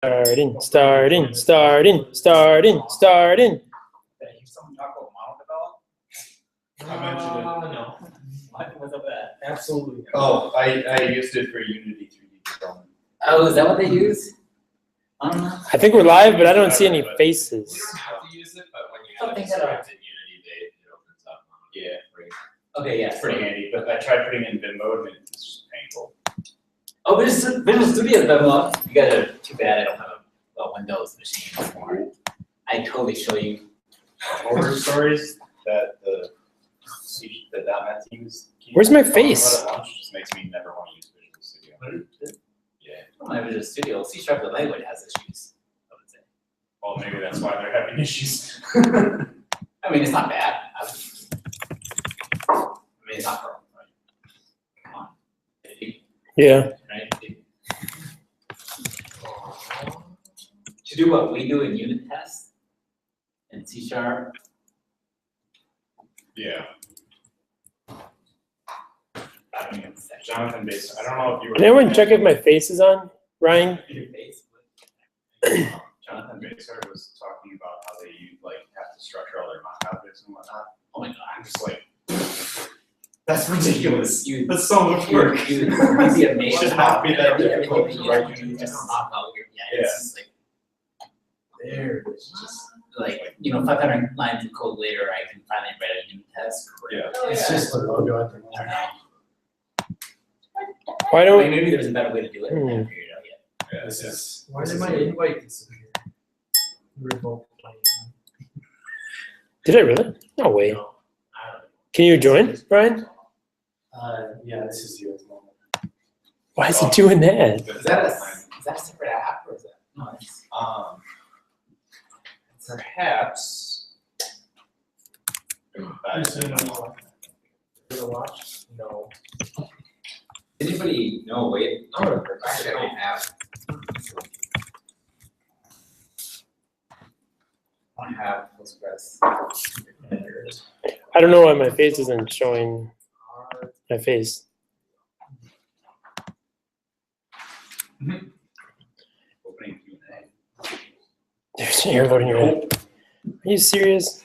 Starting. Someone talk about model develop? I mentioned it. No. What was up that? Absolutely. Oh, I used it for Unity 3D development. Oh, is that what they use? I don't know. I think we're live, but I don't see any faces. You don't have to use it, but when you Something have that it in Unity, it opens up. Yeah, Okay, yeah. it's pretty handy. But I tried putting it in bin mode, and it's just painful. Oh, Visual Studio demo. You guys are too bad. I don't have a Windows machine anymore. I totally show you. Horror stories that the .NET teams. Where's my face? At launch just makes me never want to use Visual Studio. Yeah. My Visual Studio, C# the language has issues. I would say. Well, maybe that's why they're having issues. I mean, it's not bad. I mean, it's not Perl, right? Come on. Yeah. Right? To do what we do in unit tests in C#. Yeah. I mean, Jonathan based. I don't know if you were. Can anyone check if my face is on, Ryan? Your face. Jonathan Baser was talking about how they have to structure all their mock objects and whatnot. Oh my god. I'm just like, that's ridiculous. You- That's so much work. You'd be amazed. Should not be that Everything difficult to you write do, unit just tests. knock out your, yeah, it's just like, There. it's just like, 500 lines of code later, I can finally write a unit test. Yeah. It's just the logo at the moment. Why Like, don't? maybe there's a better way to do it. I haven't figured it out yet. Yeah, this is. Why did my invite disappear? Revoke playing. Did I really? No way. No, I don't know. Can you join, Ryan? Yeah, this is you at the moment. Why is it doing that? Is that a separate app or is that? No, it's. Perhaps. Did you watch? No. Anybody? No, wait. Oh, Actually, I don't have. I don't have Postgres. I don't know why my face isn't showing my face. Opening Q&A. There's an air loading your head. Are you serious?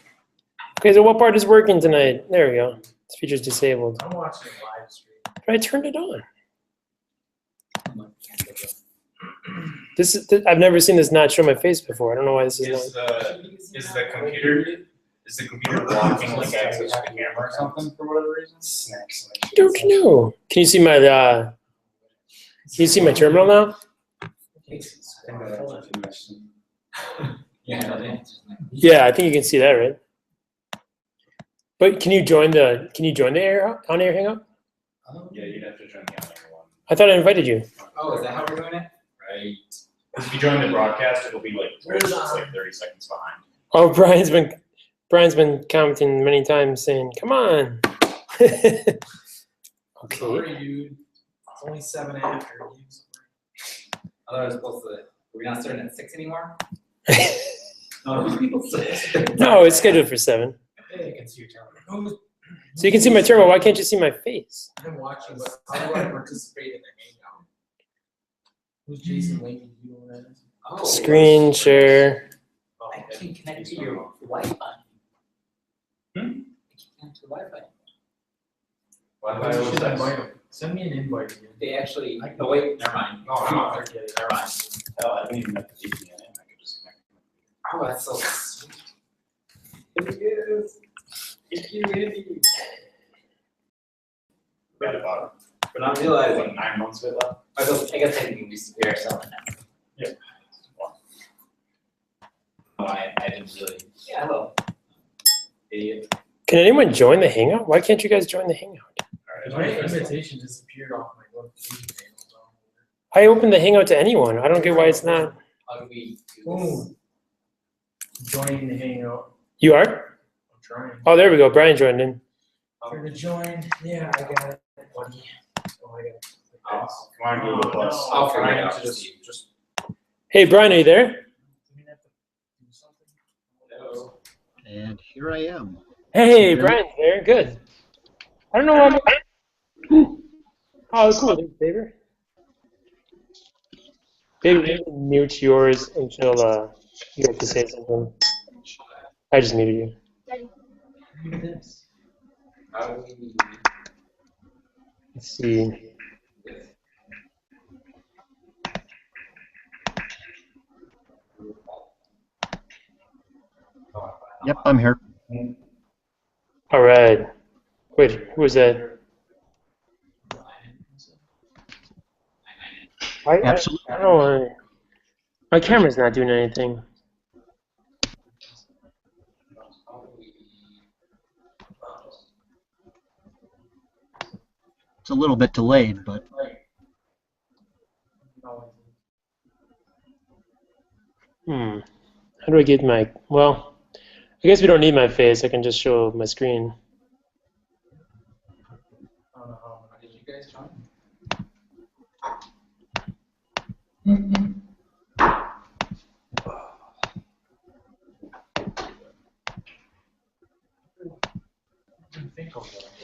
Okay, so what part is working tonight? There we go. This feature's disabled. I'm watching a live stream. But I turned it on. This is. I've never seen this not show my face before. I don't know why this is not. Is the computer blocking like access to the camera or something for whatever reason? Snacks. I don't know. Can you see my? Can you see my terminal now? Yeah. Yeah, I think you can see that, right? But can you join the? Can you join the air on air hangout? Yeah, you'd have to join the other one. I thought I invited you. Oh, is that how we're doing it? Right. Because if you join the broadcast, it'll be like, it's like 30 seconds behind. Oh, Brian's been commenting many times saying, "Come on." Okay. Sorry, dude. It's only 7 after. I thought I was supposed to. We're not starting at 6 anymore? No, people say. No, it's scheduled for 7. Yeah, you can see your terminal. So you can see my terminal. Why can't you see my face? I'm watching, but how do I participate in the hangout? Who's Jason Lincoln? Do you know who that is? Oh, Screen share. Oh, I okay. can connect to your Wi-Fi. I Hmm? can connect to Wi-Fi. Wi-Fi You was should that? invite him. Send me an invite again. They actually. Oh wait, never mind. No, I'm not. Forget it. Never mind. Hell, I didn't even have to VPN in. I could just connect. Oh, that's so sweet. It is. It's you, Andy. Read about But I'm it. realizing. Like 9 months of it left. I guess technically we are selling that. Yeah. Oh, I didn't really. Yeah, hello. Idiot. Can anyone join the hangout? Why can't you guys join the hangout? All My right. invitation disappeared off my notification panel. I opened the hangout to anyone. I don't get why it's not. How do we do this? Boom. Joining the hangout. You are? I'm trying. Oh, there we go. Brian joined in. Here to join. Yeah, I got it. Buddy. Oh, I got it. Oh, come on, Google Plus. No. I'll figure it Trying out. to just. Hey, Brian, are you there? Do we have to do something? Hello. And here I am. Hey, Brian's there. Good. I don't know why. Oh, cool. Thanks, David. Maybe mute yours until you have to say something. I just muted you. How do we? Let's see. Yep, I'm here. All right. Wait, who was that? Absolutely. I don't know why. My camera's not doing anything. It's a little bit delayed, but How do I get my, well, I guess we don't need my face. I can just show my screen. Did you guys join?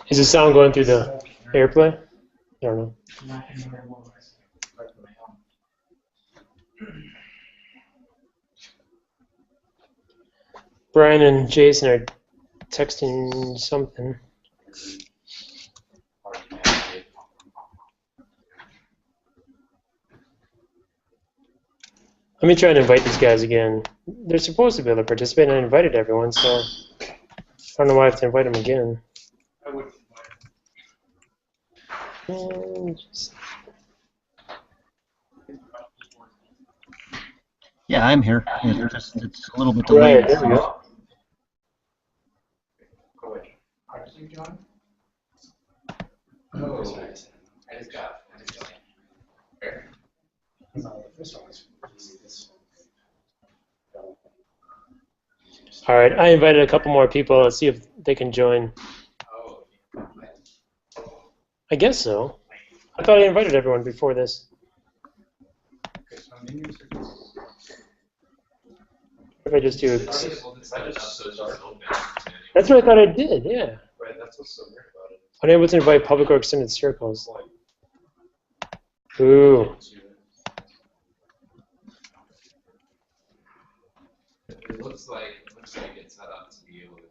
Is the sound going through the AirPlay? I don't know. Brian and Jason are texting something. Let me try and invite these guys again. They're supposed to be able to participate, and I invited everyone, so I don't know why I have to invite them again. I would yeah, I'm here. It's a little bit Right, delayed. there we go. go ahead. How did you join? Oh, I just got. Here. All right, I invited a couple more people. Let's see if they can join. Oh. I guess so. I thought I invited everyone before this. If I just do, that's what I thought I did. Yeah. Right, that's what's so weird about it. Unable to invite public or extended circles. Ooh. It looks like it's set up to be able to.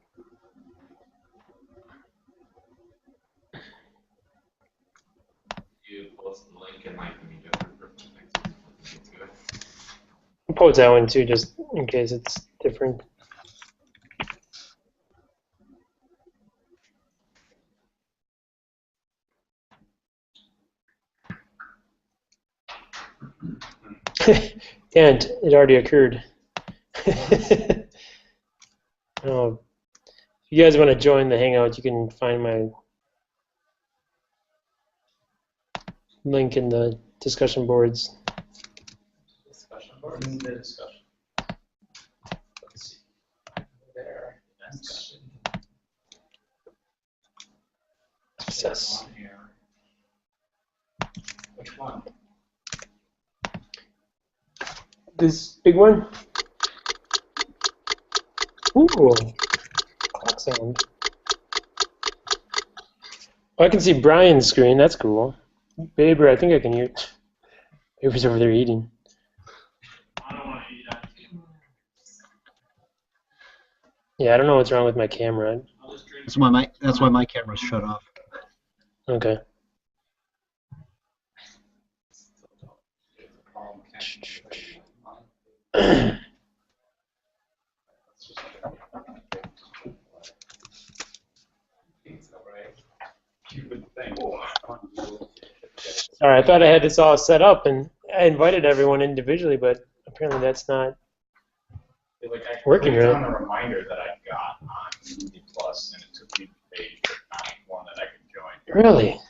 You post the link and might be different for next week. I'll post that one too, just in case it's different. And it already occurred. Oh, if you guys want to join the Hangout, you can find my link in the discussion boards. Discussion board. In the discussion. Let's see. There. Discussion. Success. On here. Which one? This big one. Ooh, clock sound. Oh, I can see Brian's screen. That's cool. Baber, I think I can hear. Baber's over there eating. I don't want to eat that. Yeah, I don't know what's wrong with my camera. I'll just drink. That's why my camera's shut off. Okay. You would think. All right, I thought I had this all set up, and I invited everyone individually, but apparently that's not. Like I Working, clicked right? on a reminder that I got on Movie Plus, and it took me to the page, but not one that I could join. Really?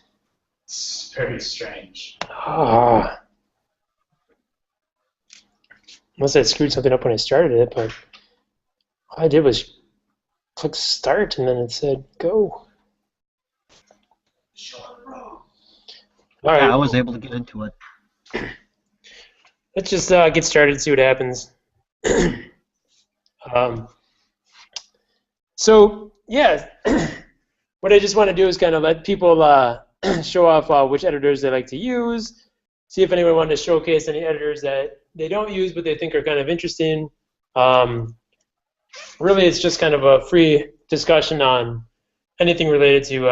It's very strange. Ah. Unless I screwed something up when I started it, but all I did was click start, and then it said go. All right. Yeah, I was able to get into it. Let's just get started and see what happens. So, yeah, what I just want to do is kind of let people show off which editors they like to use, see if anyone wanted to showcase any editors that they don't use but they think are kind of interesting. Really, it's just kind of a free discussion on anything related to,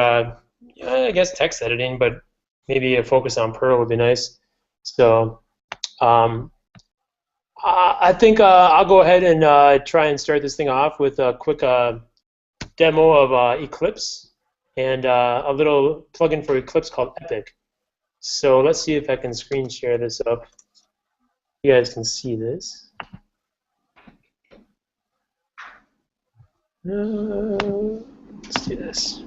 I guess, text editing, but maybe a focus on Perl would be nice. So I think I'll go ahead and try and start this thing off with a quick demo of Eclipse and a little plugin for Eclipse called Epic. So let's see if I can screen share this up. You guys can see this. Let's do this.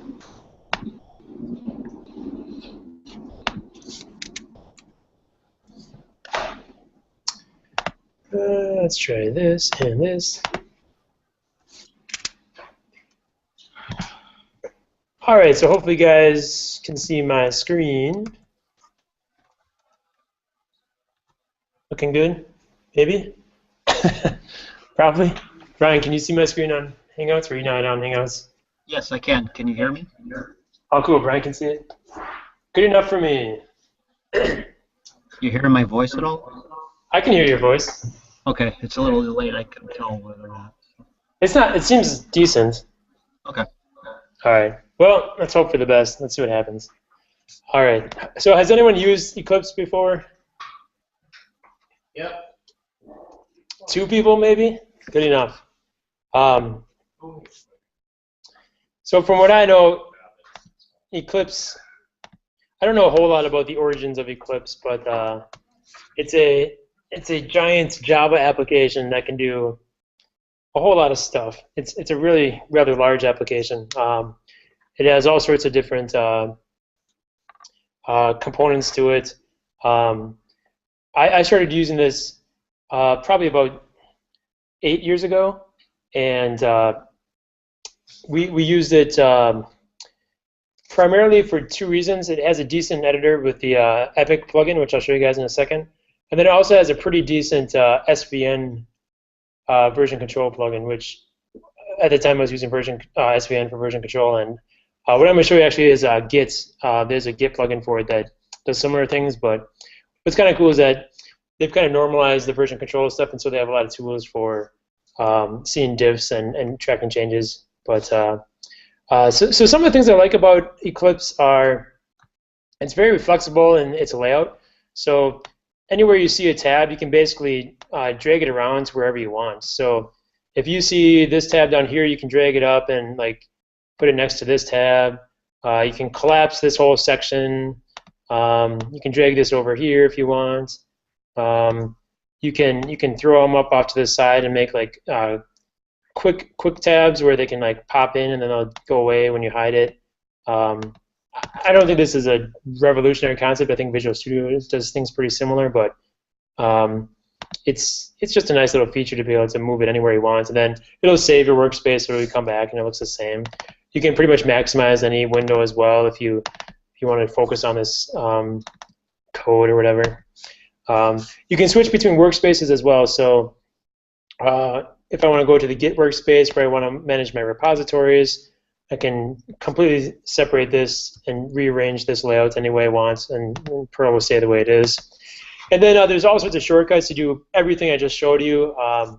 Let's try this and this. All right, so hopefully you guys can see my screen. Looking good? Maybe? Probably. Brian, can you see my screen on Hangouts, or are you not on Hangouts? Yes, I can. Can you hear me? Oh, cool. Brian can see it. Good enough for me. You hear my voice at all? I can hear your voice. Okay, it's a little delayed. I can tell whether or not. It's not. It seems decent. Okay. All right. Well, let's hope for the best. Let's see what happens. All right. So, has anyone used Eclipse before? Yep. 2 people, maybe. Good enough. So, from what I know, Eclipse. I don't know a whole lot about the origins of Eclipse, but it's a giant Java application that can do a whole lot of stuff. It's a really rather large application. It has all sorts of different components to it. I started using this probably about 8 years ago, and we used it primarily for 2 reasons. It has a decent editor with the Epic plugin, which I'll show you guys in a second. And then it also has a pretty decent SVN version control plugin, which at the time I was using SVN for version control. And what I'm going to show you actually is Git. There's a Git plugin for it that does similar things. But what's kind of cool is that they've kind of normalized the version control stuff, and so they have a lot of tools for seeing diffs and tracking changes. But so some of the things I like about Eclipse are it's very flexible in its layout. So anywhere you see a tab, you can basically drag it around to wherever you want. So if you see this tab down here, you can drag it up and like put it next to this tab. You can collapse this whole section. You can drag this over here if you want. You can throw them up off to the side and make like quick tabs where they can like pop in and then they'll go away when you hide it. I don't think this is a revolutionary concept. I think Visual Studio does things pretty similar, but it's just a nice little feature to be able to move it anywhere you want, and then it'll save your workspace, or you come back and it looks the same. You can pretty much maximize any window as well if you want to focus on this code or whatever. You can switch between workspaces as well. So if I want to go to the Git workspace where I want to manage my repositories, I can completely separate this and rearrange this layout any way I want, and Perl will stay the way it is. And then there's all sorts of shortcuts to do everything I just showed you. I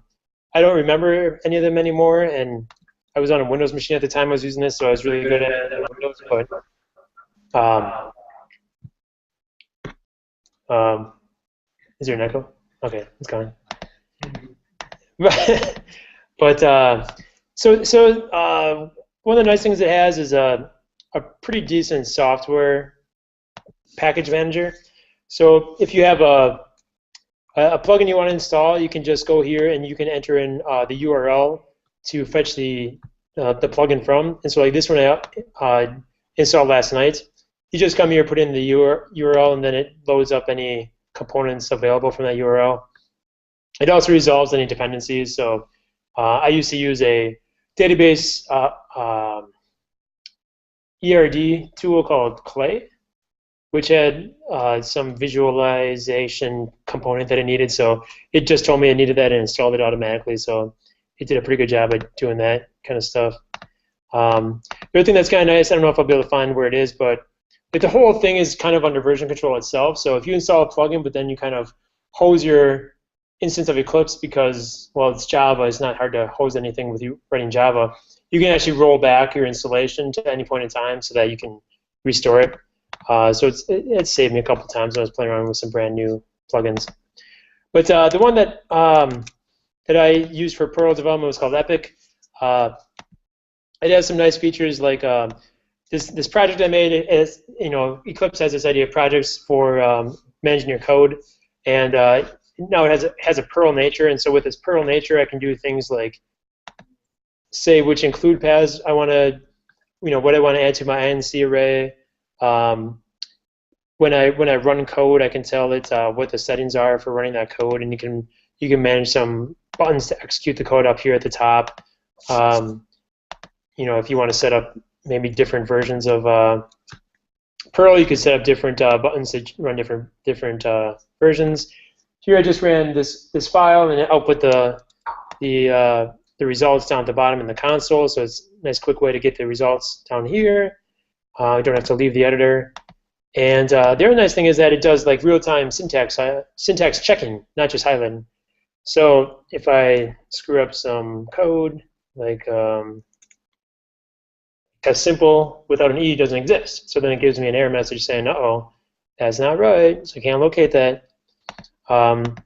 don't remember any of them anymore, and I was on a Windows machine at the time I was using this, so I was really good at it on Windows. But is there an echo? Okay, it's gone. But one of the nice things it has is a pretty decent software package manager. So if you have a plugin you want to install, you can just go here and you can enter in the URL to fetch the plugin from. And so like this one I installed last night. You just come here, put in the URL, and then it loads up any components available from that URL. It also resolves any dependencies. So I used to use a database ERD tool called Clay, which had some visualization component that it needed. So it just told me I needed that and installed it automatically. So it did a pretty good job at doing that kind of stuff. The other thing that's kind of nice, I don't know if I'll be able to find where it is, but the whole thing is kind of under version control itself. So if you install a plugin, but then you kind of hose your instance of Eclipse because, well, it's Java, it's not hard to hose anything with you writing Java. You can actually roll back your installation to any point in time so that you can restore it. So it saved me a couple times when I was playing around with some brand new plugins. But the one that that I used for Perl development was called Epic. It has some nice features like this project I made. Is, Eclipse has this idea of projects for managing your code, and now it has a Perl nature. And so with this Perl nature, I can do things like say which include paths I want to, what I want to add to my INC array. When I run code, I can tell it what the settings are for running that code, and you can manage some buttons to execute the code up here at the top. If you want to set up maybe different versions of Perl, you could set up different buttons to run different versions. Here I just ran this file and it output the results down at the bottom in the console. So it's a nice quick way to get the results down here. You don't have to leave the editor. And the other nice thing is that it does like real-time syntax checking, not just highlighting. So if I screw up some code, like as simple without an E doesn't exist. So then it gives me an error message saying, uh-oh, that's not right, so I can't locate that. And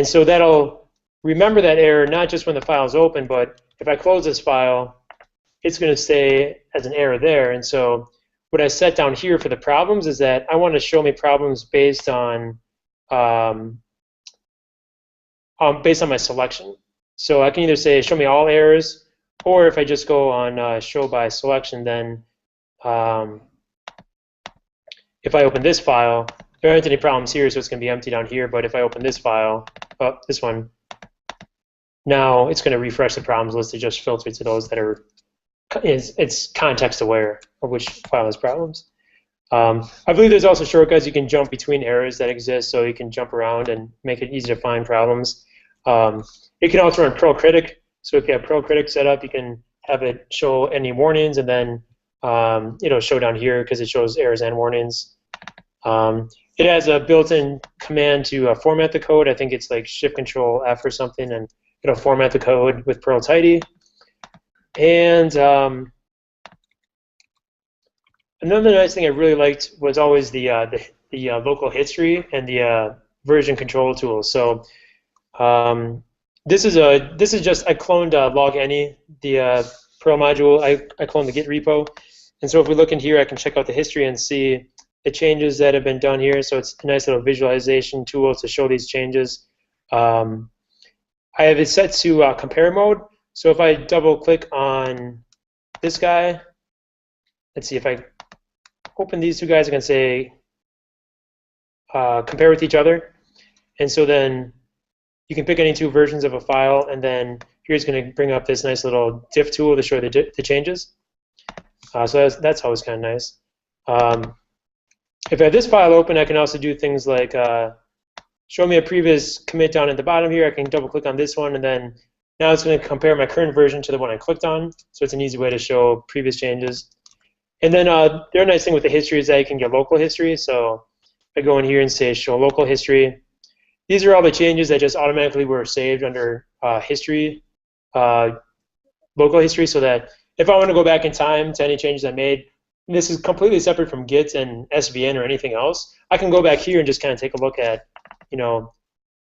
so that'll remember that error not just when the file is open, but if I close this file, it's going to stay as an error there. And so what I set down here for the problems is that I want to show me problems based on my selection. So I can either say show me all errors, or if I just go on show by selection, then if I open this file, there aren't any problems here, so it's going to be empty down here. But if I open this file, this one, now it's going to refresh the problems list to just filter to those that are it's context aware of which file has problems. I believe there's also shortcuts you can jump between errors that exist, so you can jump around and make it easy to find problems. It can also run Perl Critic. So if you have Perl Critic set up, you can have it show any warnings, and then it'll show down here because it shows errors and warnings. It has a built-in command to format the code. I think it's like Shift-Control-F or something, and it'll format the code with Perl Tidy. And another nice thing I really liked was always the local history and the version control tool. So this is just I cloned log_any, the Perl module. I cloned the Git repo, and so if we look in here, I can check out the history and see the changes that have been done here. So it's a nice little visualization tool to show these changes. I have it set to compare mode. So if I double click on this guy, let's see, if I open these two guys, I can say compare with each other. And so then you can pick any two versions of a file, and then here's going to bring up this nice little diff tool to show the changes. So that's always kind of nice. If I have this file open, I can also do things like show me a previous commit down at the bottom here. I can double click on this one, and then now it's going to compare my current version to the one I clicked on. So it's an easy way to show previous changes. And then the other nice thing with the history is that you can get local history. So if I go in here and say show local history, these are all the changes that just automatically were saved under history, local history, so that if I want to go back in time to any changes I made, and this is completely separate from Git and SVN or anything else, I can go back here and just kind of take a look at,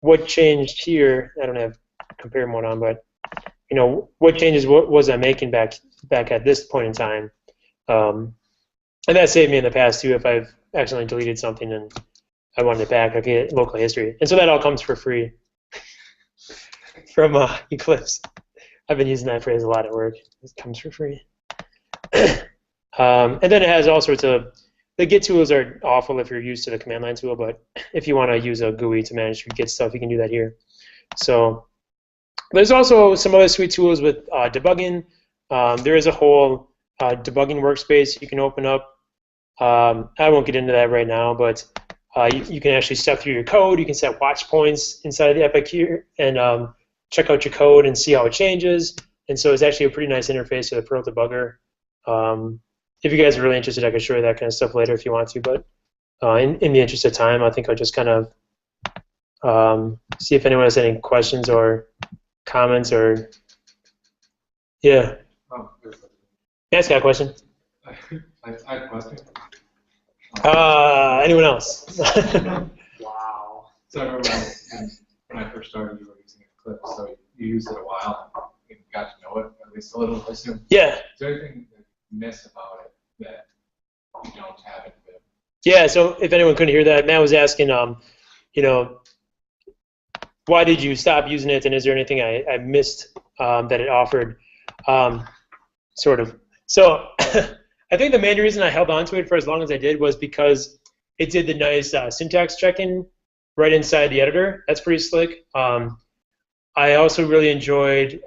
what changed here. I don't have compare mode on, but what changes was I making back at this point in time, and that saved me in the past too if I've accidentally deleted something and I wanted it back. I get local history, and so that all comes for free from Eclipse. I've been using that phrase a lot at work. It comes for free. And then it has all sorts of, the Git tools are awful if you're used to the command line tool, but if you want to use a GUI to manage your Git stuff, you can do that here. So there's also some other sweet tools with debugging. There is a whole debugging workspace you can open up. I won't get into that right now, but you can actually step through your code. You can set watch points inside of the Epic here and check out your code and see how it changes. And so it's actually a pretty nice interface to the Perl debugger. if you guys are really interested, I could show you that kind of stuff later if you want to. But in the interest of time, I think I'll just kind of see if anyone has any questions or comments or yeah. Oh, Yes, got a question? I have a question. Anyone else? Wow. So I remember when I first started, you were using Eclipse, so you used it a while and got to know it at least a little, I assume. Yeah. Is there anything that you miss about it that you don't have in Vim? Yeah. So if anyone couldn't hear that, Matt was asking, you know, why did you stop using it, and is there anything I missed that it offered? Sort of. So I think the main reason I held on to it for as long as I did was because it did the nice syntax checking right inside the editor. That's pretty slick. I also really enjoyed,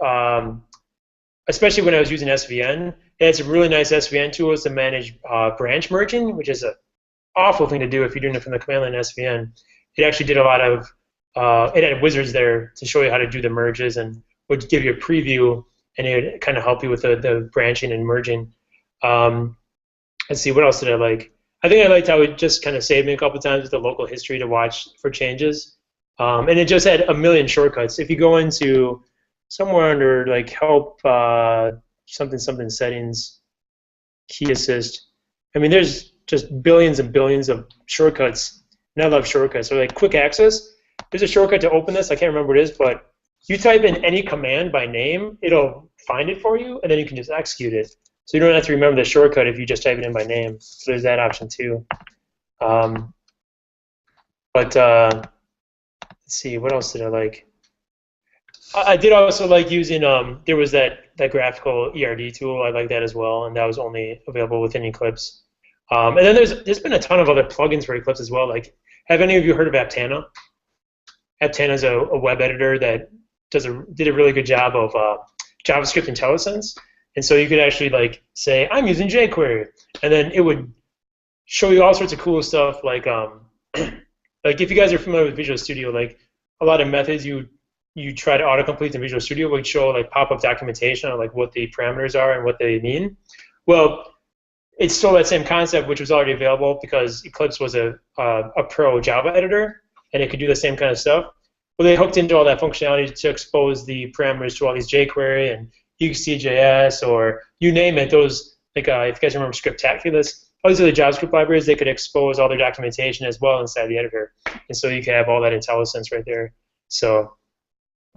especially when I was using SVN, it had some really nice SVN tools to manage branch merging, which is an awful thing to do if you're doing it from the command line SVN. It actually did a lot of, it had wizards there to show you how to do the merges and would give you a preview, and it would kind of help you with the branching and merging. Let's see, what else did I like? I think I liked how it just kind of saved me a couple times with the local history to watch for changes. And it just had a million shortcuts. If you go into somewhere under like help something settings, key assist, I mean there's just billions and billions of shortcuts, and I love shortcuts. So like quick access, there's a shortcut to open this. I can't remember what it is, but you type in any command by name, it'll find it for you, and then you can just execute it. So you don't have to remember the shortcut if you just type it in by name. So there's that option too. Let's see, what else did I like? I did also like using, there was that graphical ERD tool. I like that as well, and that was only available within Eclipse. And then there's been a ton of other plugins for Eclipse as well. Like, have any of you heard of Aptana? Aptana is a web editor that did a really good job of JavaScript IntelliSense. And so you could actually like say, I'm using jQuery, and then it would show you all sorts of cool stuff. Like, like if you guys are familiar with Visual Studio, like a lot of methods you try to autocomplete in Visual Studio would show like pop-up documentation on like what the parameters are and what they mean. Well, it's still that same concept, which was already available because Eclipse was a pro Java editor, and it could do the same kind of stuff. Well, they hooked into all that functionality to expose the parameters to all these jQuery and UXT.js, or you name it. Those, like if you guys remember Scriptaculous, all these other JavaScript libraries, they could expose all their documentation as well inside the editor, and so you could have all that IntelliSense right there. So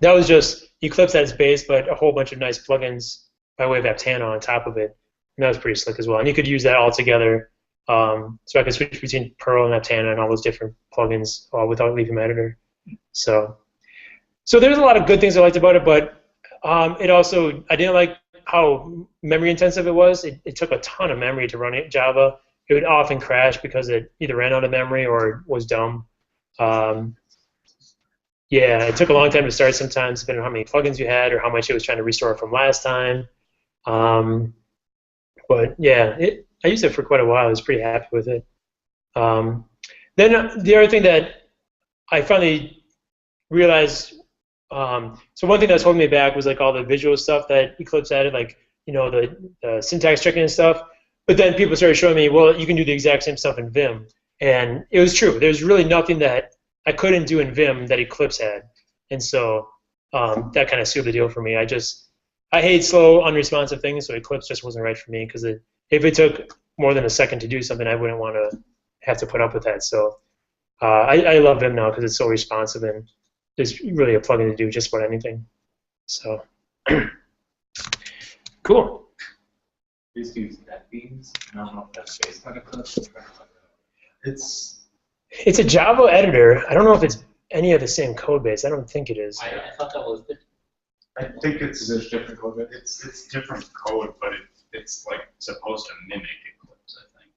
that was just Eclipse at its base, but a whole bunch of nice plugins by way of Aptana on top of it, and that was pretty slick as well. And you could use that all together. So I could switch between Perl and Aptana and all those different plugins without leaving my editor. So there's a lot of good things I liked about it, but it also, I didn't like how memory intensive it was. It took a ton of memory to run Java. It would often crash because it either ran out of memory or was dumb. Yeah, it took a long time to start sometimes, depending on how many plugins you had or how much it was trying to restore from last time. But yeah, I used it for quite a while. I was pretty happy with it. Then the other thing that I finally realized, so one thing that was holding me back was like all the visual stuff that Eclipse added, like the syntax checking and stuff. But then people started showing me, well, you can do the exact same stuff in Vim, and it was true. There's really nothing that I couldn't do in Vim that Eclipse had, and so that kind of sealed the deal for me. I hate slow, unresponsive things, so Eclipse just wasn't right for me because if it took more than a second to do something, I wouldn't want to have to put up with that. So I love Vim now because it's so responsive and there's really a plugin to do just about anything. So cool. These use NetBeans. I don't know if that's based on Eclipse. It's a Java editor. I don't know if it's any of the same code base. I don't think it is. I thought that was the. I think it's different code. it's different code, but it's like supposed to mimic Eclipse, I think.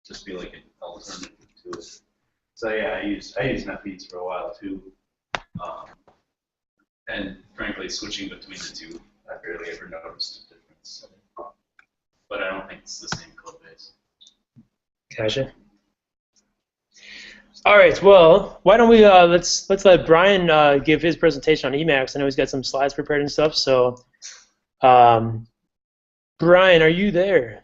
Just be like an alternative to it. So yeah, I used NetBeans for a while too. And frankly, switching between the two, I barely ever noticed a difference. But I don't think it's the same code base. Gotcha. All right. Well, why don't we let's let Brian give his presentation on Emacs. I know he's got some slides prepared and stuff. So, Brian, are you there?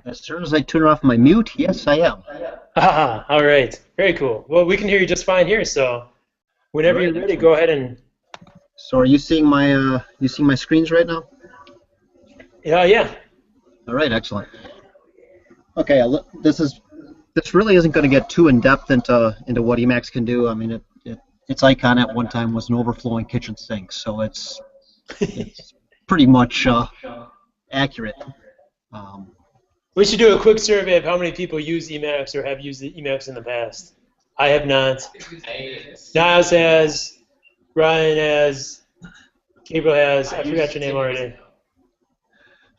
As soon as I turn off my mute, yes, I am. Ah, all right. Very cool. Well, we can hear you just fine here, so whenever you're ready, go ahead and... So are you seeing my screens right now? Yeah. All right, excellent. Okay, this really isn't going to get too in depth into what Emacs can do. I mean, its icon at one time was an overflowing kitchen sink, so it's pretty much accurate. We should do a quick survey of how many people use Emacs or have used Emacs in the past. I have not. Niles has. Ryan has. Gabriel has. I forgot your name already.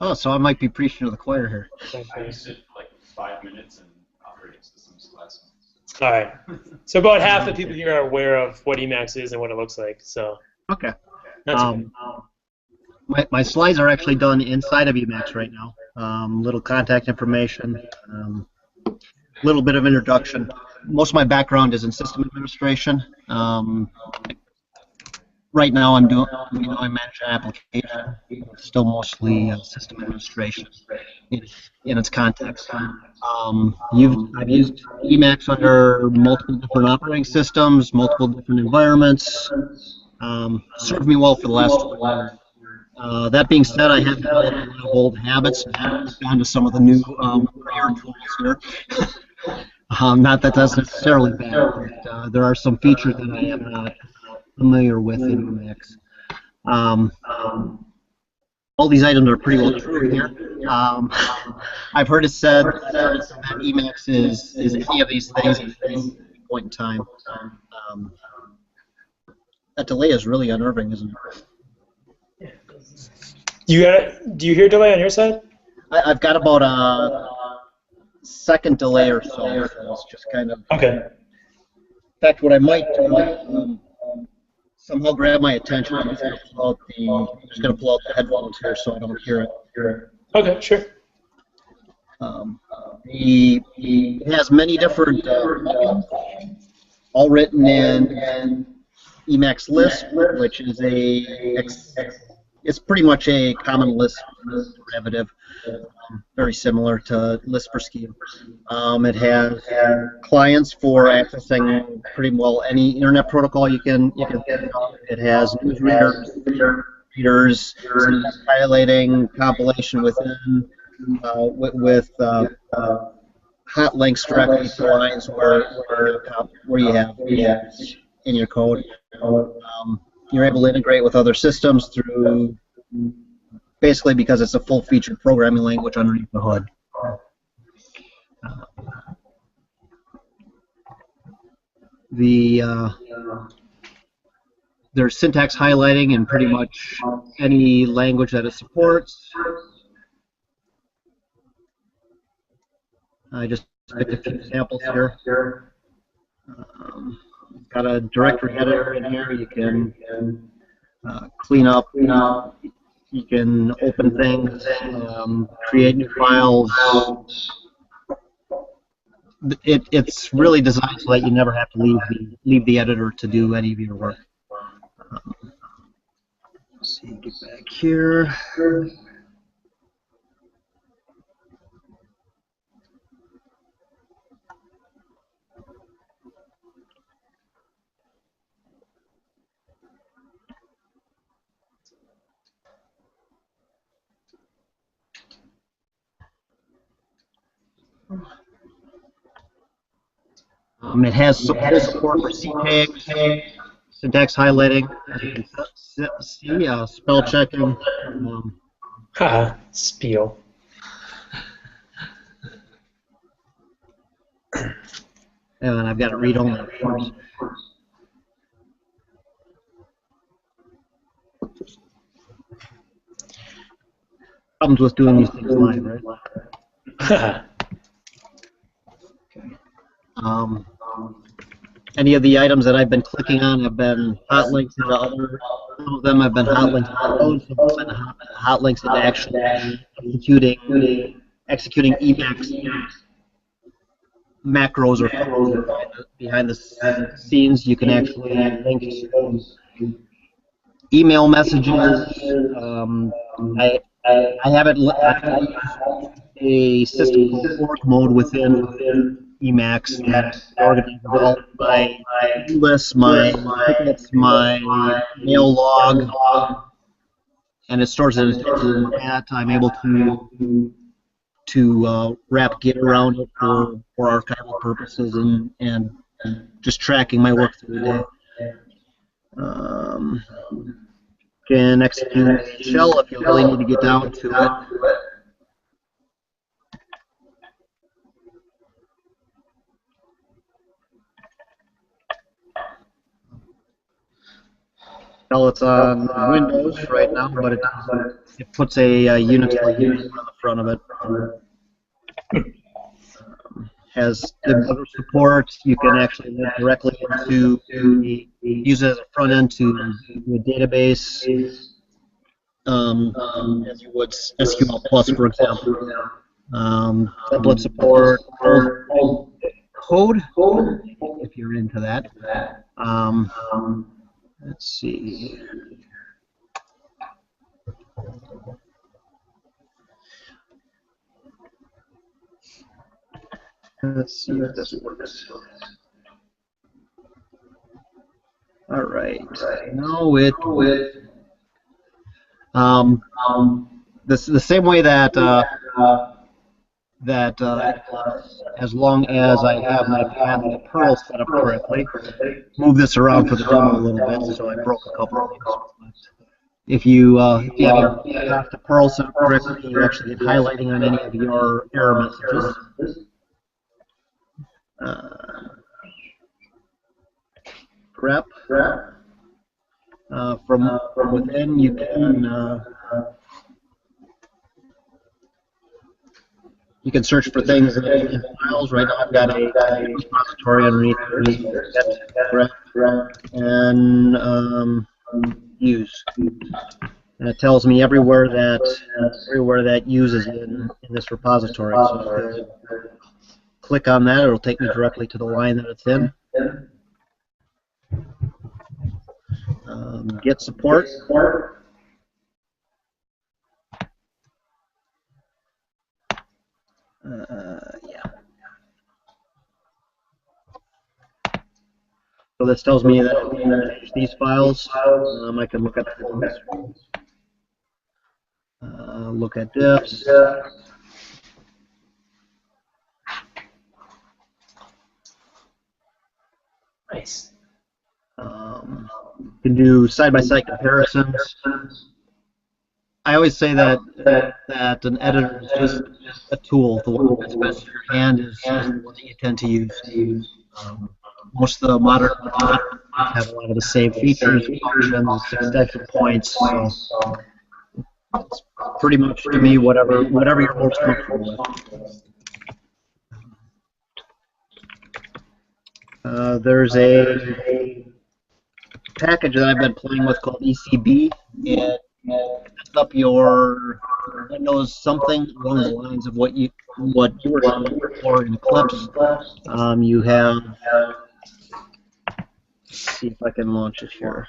Oh, so I might be preaching to the choir here. I used it for like 5 minutes in operating systems last month. All right. So about half the people here are aware of what Emacs is and what it looks like. So. Okay. Not too bad. My slides are actually done inside of Emacs right now. Little contact information, little bit of introduction. Most of my background is in system administration. Right now I manage an application. It's still mostly system administration in its context. I've used Emacs under multiple different operating systems, multiple different environments. Served me well for the last 20 years. That being said, I have developed a lot of old habits and gone to some of the new prayer tools here. Not that that's necessarily bad, but there are some features that I am not familiar with in Emacs. All these items are pretty well true here. I've heard it said that Emacs is any of these things at any point in time. That delay is really unnerving, isn't it? Do you hear delay on your side? I've got about a second delay or so. It's just kind of. Okay. In fact, what I might do, somehow grab my attention. I'm just going to pull out the headphones here so I don't hear it. Okay, sure. It has many different, all written in Emacs Lisp, which is it's pretty much a common Lisp derivative, very similar to Lisp for scheme. It has clients for accessing pretty well any internet protocol you can think of. It has readers, highlighting, compilation within, with hot links directly to lines where you have in your code. You're able to integrate with other systems through, basically because it's a full-featured programming language underneath the hood. There's syntax highlighting in pretty much any language that it supports. I just picked a few samples here. Got a directory editor in here. You can clean up. You can open things, create new files. It's really designed so that you never have to leave the editor to do any of your work. Let's see, get back here. It has support for C tags, syntax highlighting, as you can see, spell checking. Haha, spiel. And I've got it read only, of course. Problems with doing these things live, right? Any of the items that I've been clicking on have been hot links into other. Some of them have been hot links to code. Some have been hot links into actually executing Emacs macros or functions behind the scenes. You can actually link to email messages. I have it. a system called org mode within Emacs that organizes all of my lists, my tickets, my mail log, and it stores it in that. I'm able to wrap Git around it for archival purposes and just tracking my work through the day. Can execute shell if you really need to get down to it. Shell, it's on Windows right now, but it puts a Unix on the front of it. Has debugger support. You can actually link directly into use it as a front end to the database, as you would SQL Plus, for example. Template support, old code, if you're into that. Let's see. Let's see if this works. All right. No, the same way that as long as I have my path to Perl set up correctly, move this around for the demo a little bit, so I broke a couple of things. If you have your path to Perl set up correctly, you actually get highlighting on any of your error messages. Grep. From within, you can search for things in files. Right now, I've got a repository underneath here. Grep and use, and it tells me everywhere that use is in this repository. So if I click on that, it'll take me directly to the line that it's in. Git support. Yeah. So this tells me that if I change these files, I can look at this. Look at diffs. Nice. You can do side-by-side comparisons. I always say that an editor is just a tool. The one that's best for your hand is the one that you tend to use. Most of the modern have a lot of the same features, functions, extension points. So it's pretty much, to me, whatever you're most comfortable with. There's a package that I've been playing with called ECB. It sets up your Windows something along the lines of what you were looking for in Eclipse. You have. Let's see if I can launch it here.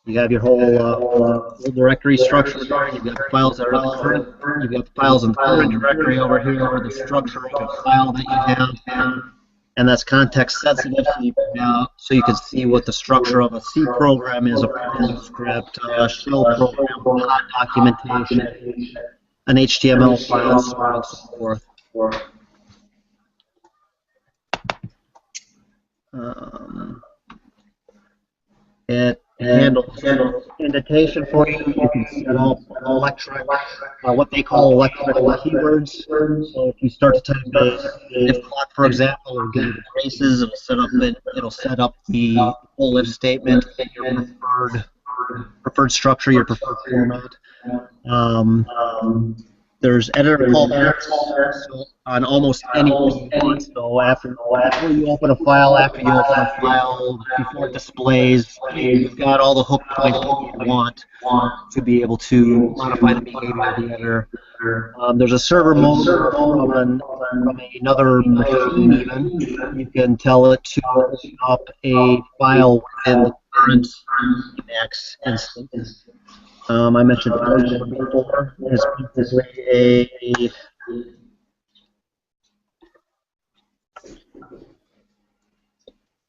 You have your whole directory structure there. You've got the files that are in the current. You've got the files in the current directory over here, the structure of the file that you have, and that's context sensitive. So you can see what the structure of a C program is, a Perl script, a shell program, hot documentation, an HTML file, so on and so forth. It handles indentation for you. You can set up electric, what they call electrical keywords. So if you start to type if clock, for example, it'll give you the traces. It'll set up the whole if statement in your preferred structure, your preferred format. There's editor callbacks on almost anything you want. So before you open a file, after you open a file, before it displays, you've got all the hook points that you want to be able to modify the behavior of the editor. There's a server mode where from another machine even, you can tell it to open up a file within the current Emacs instance. I mentioned Perl mode before. It's basically a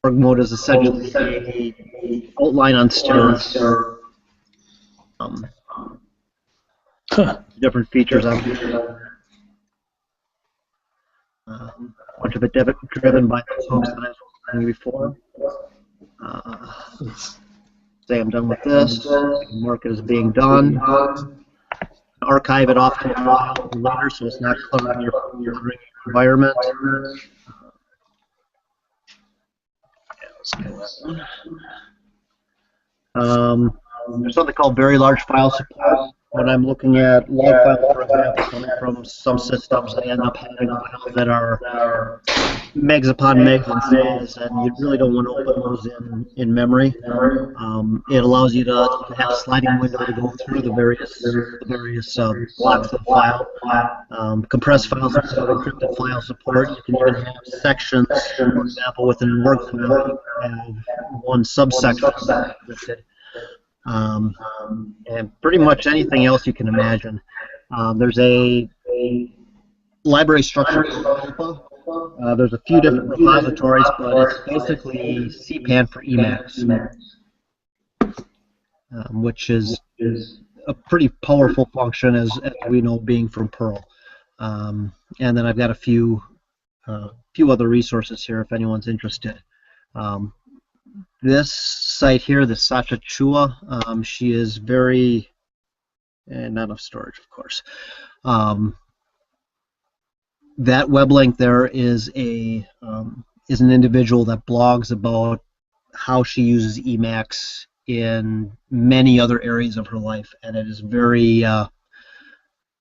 org mode is essentially a outline on steroids. Different features on much of it driven by those hooks that I was mentioning before. Say I'm done with this. I can mark it as being done. Archive it off to a file later, so it's not cluttering your environment. There's something called very large file support. When I'm looking at log files, for example, coming from some systems, I end up having files that are megs upon megs in size, and you really don't want to open those in memory. It allows you to have a sliding window to go through the various blocks of the file. Compressed file support, encrypted file support. You can even have sections, for example, within a workflow, you have one subsection encrypted. And pretty much anything else you can imagine. There's a library structure called ELPA. There's a few different repositories, but it's basically CPAN for Emacs, which is a pretty powerful function, as we know, being from Perl. And then I've got a few other resources here if anyone's interested. This site here, the Sacha Chua, she is very, not enough storage, of course. That web link there is an individual that blogs about how she uses Emacs in many other areas of her life, and it is very,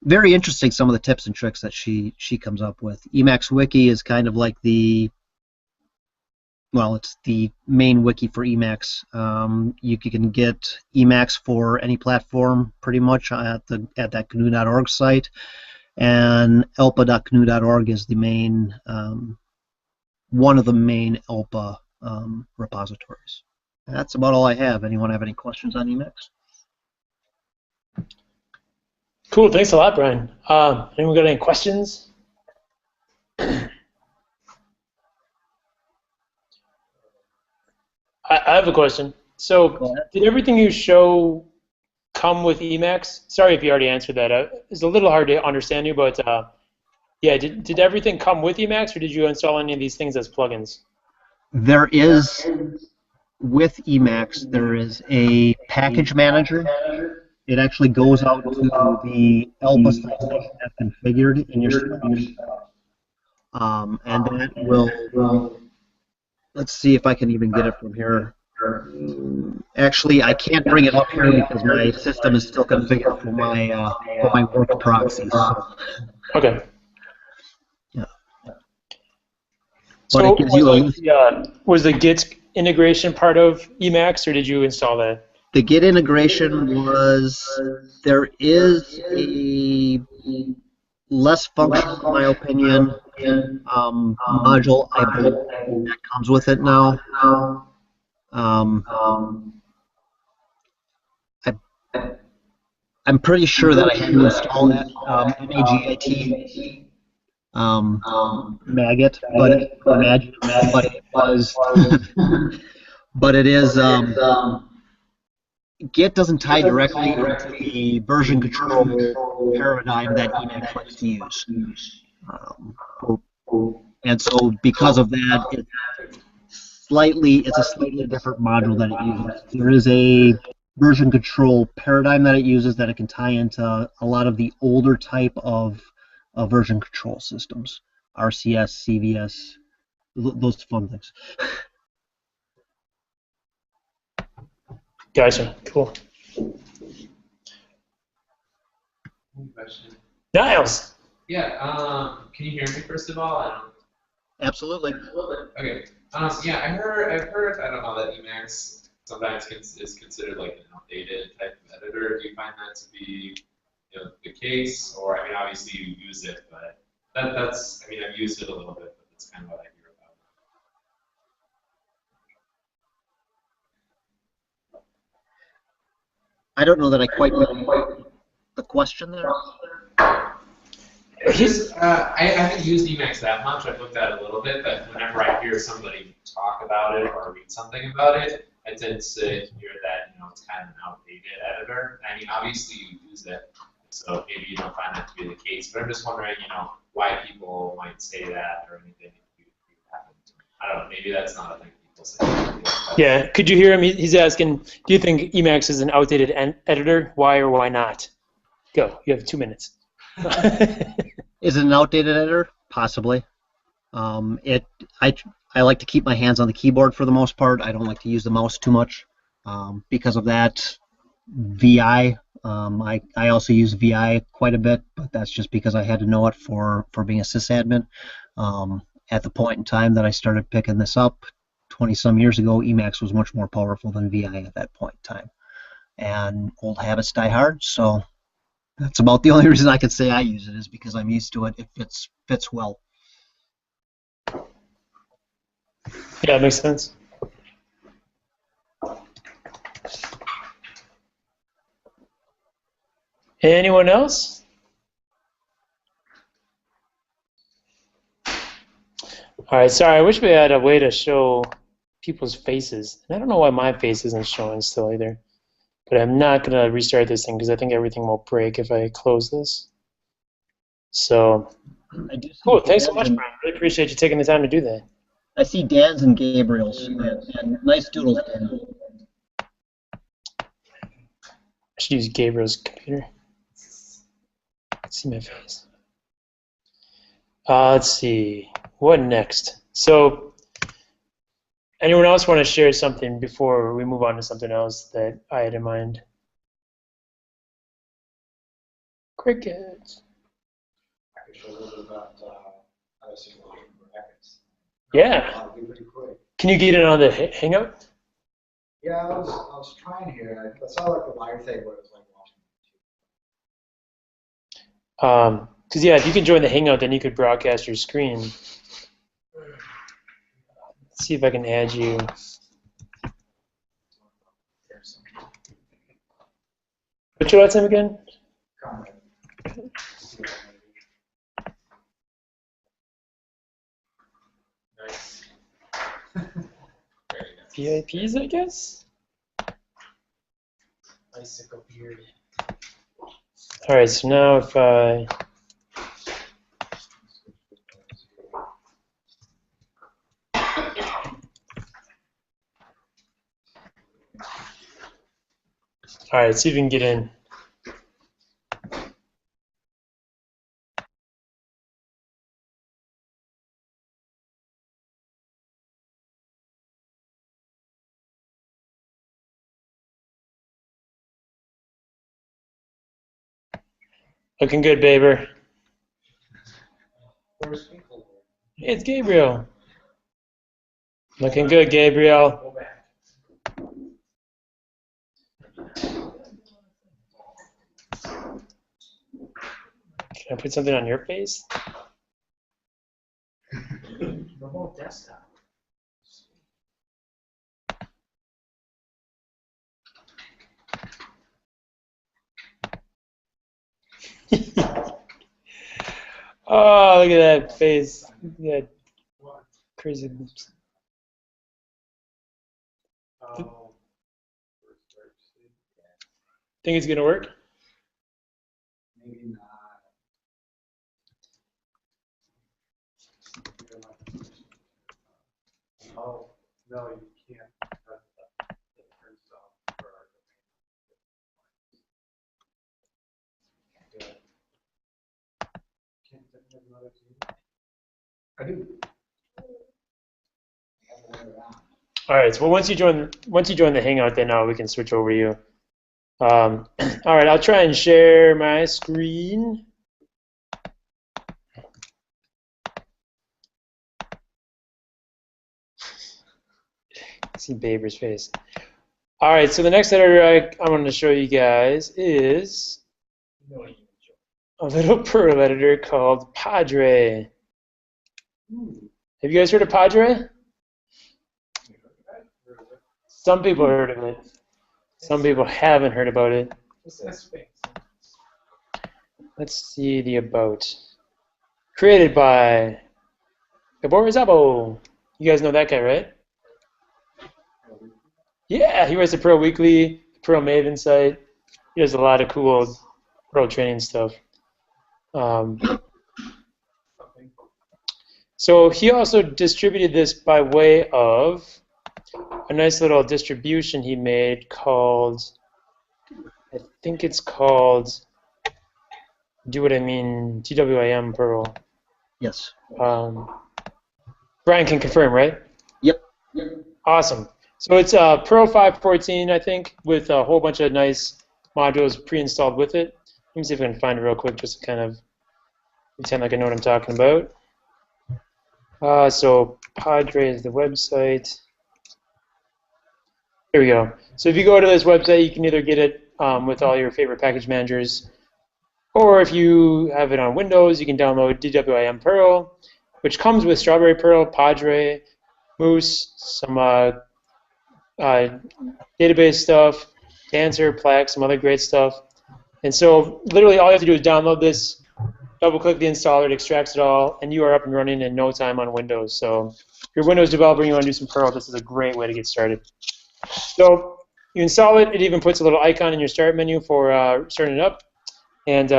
very interesting. Some of the tips and tricks that she comes up with. Emacs Wiki is kind of like it's the main wiki for Emacs. You can get Emacs for any platform pretty much at that GNU.org site, and elpa.gnu.org is the main one of the main ELPA repositories. That's about all I have. Anyone have any questions on Emacs? Cool, thanks a lot, Brian. Anyone got any questions? I have a question. So, did everything you show come with Emacs? Sorry if you already answered that. It's a little hard to understand you, but yeah, did everything come with Emacs, or did you install any of these things as plugins? There is, with Emacs, there is a package manager. It actually goes out to the ELPA sites that you have configured in your script. And that will, let's see if I can even get it from here. Actually, I can't bring it up here because my system is still configured for my work proxy. So. Okay. Yeah. So but it gives you was the Git integration part of Emacs, or did you install that? The Git integration was, there is a less functional, in my opinion, module I believe that comes with it now. I'm pretty sure that I had to install that MAGIT maggot, but it was, but it is. Git doesn't tie directly into the version control paradigm that Emacs likes to use. And so because of that, it's a slightly different module that it uses. There is a version control paradigm that it uses that it can tie into a lot of the older type of version control systems, RCS, CVS, those fun things. Gotcha. Cool. Question. Niles. Yeah, can you hear me first of all? I don't. Absolutely. Okay. Yeah, I've heard, I don't know, that Emacs sometimes is considered like an outdated type of editor. Do you find that to be, the case? Or, I mean, obviously you use it, but that's, I mean, I've used it a little bit, but that's kind of what I hear about I don't know that I quite know the question there. it. Just, I haven't used Emacs that much. I've looked at it a little bit, but whenever I hear somebody talk about it or read something about it, I tend to hear that, it's kind of an outdated editor. I mean, obviously you use it, so maybe you don't find that to be the case, but I'm just wondering, why people might say that or anything if you happen to. I don't know, maybe that's not a thing people say. Yeah, could you hear him? He's asking, do you think Emacs is an outdated editor? Why or why not? Go. You have 2 minutes. Is it an outdated editor? Possibly. I like to keep my hands on the keyboard for the most part. I don't like to use the mouse too much. Because of that, VI. I also use VI quite a bit, but that's just because I had to know it for being a sysadmin. At the point in time that I started picking this up, 20-some years ago, Emacs was much more powerful than VI at that point in time. And old habits die hard, so that's about the only reason I can say I use it is because I'm used to it. It fits well. Yeah, it makes sense. Anyone else? All right, sorry, I wish we had a way to show people's faces. And I don't know why my face isn't showing still either. But I'm not going to restart this thing because I think everything will break if I close this. So, cool. Thanks so much, Brian. Really appreciate you taking the time to do that. I see Dan's and Gabriel's, and nice doodles, Dan. I should use Gabriel's computer. Let's see my face. Let's see. What next? So, anyone else want to share something before we move on to something else that I had in mind? Crickets. I could show a little bit about how to simulate brackets. Yeah. It'd be pretty quick. Can you get in on the Hangout? Yeah, I was trying here. I saw like the live thing where it was like watching. Because yeah, if you can join the Hangout, then you could broadcast your screen. Let's see if I can add you. What's your last name again? Nice. VIPs, I guess? Icicle beard. All right, so now if I... All right, see if we can get in. Looking good, Baber. Where's people? Hey, it's Gabriel. Looking good, Gabriel. Go back. Can I put something on your face? Remote desktop. Oh, look at that face. Look at that crazy lips. Think it's gonna work? Maybe not. Oh, no, you can't. I do. All right. So once you join the Hangout, then we can switch over to you. All right. I'll try and share my screen. see Baber's face. All right, so the next editor I want to show you guys is a little Perl editor called Padre. Have you guys heard of Padre? Some people heard of it. Some people haven't heard about it. Let's see the about. Created by Gabor Szabo. You guys know that guy, right? Yeah, he writes the Perl Weekly, the Perl Maven site. He does a lot of cool Perl training stuff. So he also distributed this by way of a nice little distribution he made called, I think it's called Do What I Mean, TWIM Perl. Yes. Brian can confirm, right? Yep. Awesome. So it's Perl 5.14, I think, with a whole bunch of nice modules pre-installed with it. Let me see if I can find it real quick just to kind of pretend like I know what I'm talking about. So Padre is the website. Here we go. So if you go to this website, you can either get it with all your favorite package managers, or if you have it on Windows, you can download DWIM Perl, which comes with Strawberry Perl, Padre, Moose, some database stuff, Dancer, Plaque, some other great stuff. And so literally all you have to do is download this, double-click the installer, it extracts it all, and you are up and running in no time on Windows. So if you're a Windows developer and you want to do some Perl, this is a great way to get started. So you install it. It even puts a little icon in your start menu for starting it up. And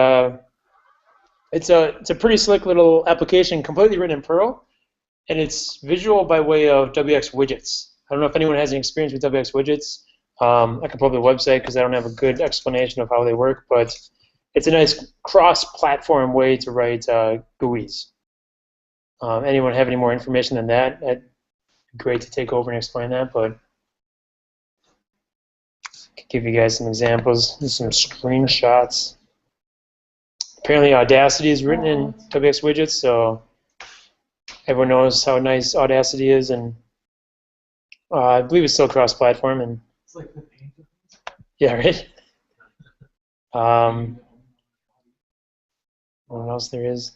it's a pretty slick little application, completely written in Perl, and it's visual by way of WX widgets. I don't know if anyone has any experience with WX widgets. I can pull up the website because I don't have a good explanation of how they work, but it's a nice cross-platform way to write GUIs. Anyone have any more information than that? That'd be great to take over and explain that, but I can give you guys some examples and some screenshots. Apparently Audacity is written in WX widgets, so everyone knows how nice Audacity is, and I believe it's still cross-platform. And It's like the paint. yeah, right. What else there is?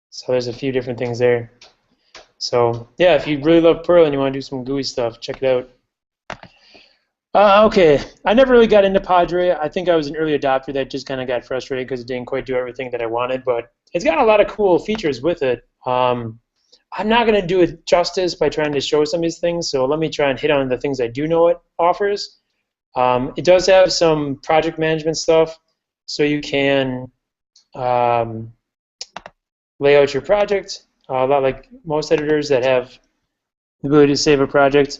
So there's a few different things there. So yeah, if you really love Perl and you want to do some GUI stuff, check it out. Okay, I never really got into Padre. I think I was an early adopter that just kind of got frustrated because it didn't quite do everything that I wanted, but it's got a lot of cool features with it. I'm not going to do it justice by trying to show some of these things, so let me try and hit on the things I do know it offers. It does have some project management stuff, so you can lay out your project, a lot like most editors that have the ability to save a project.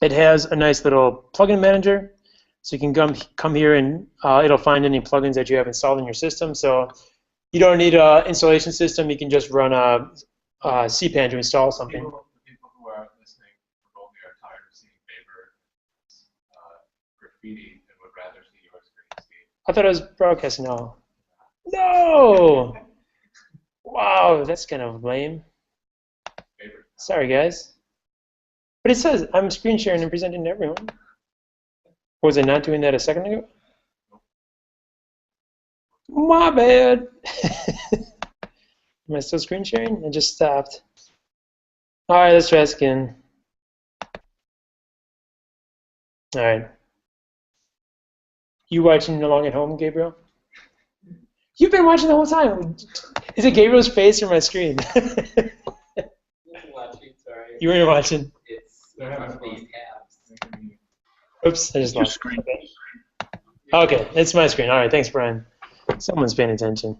It has a nice little plugin manager, so you can come here and it'll find any plugins that you have installed in your system. So you don't need an installation system. You can just run a cpan to install something. The people who are listening remotely are tired of seeing paper graffiti and would rather see your screen, Steve. I thought I was broadcasting now. No! Wow, that's kind of lame. Paper. Sorry, guys. But it says I'm screen sharing and presenting to everyone. Was I not doing that a second ago? My bad. Am I still screen sharing? I just stopped. All right, let's try this again. All right. You watching along at home, Gabriel? You've been watching the whole time. Is it Gabriel's face or my screen? You weren't watching. It's one of these tabs. Oops, I just lost screen. Okay, it's my screen. All right, thanks, Brian. Someone's paying attention.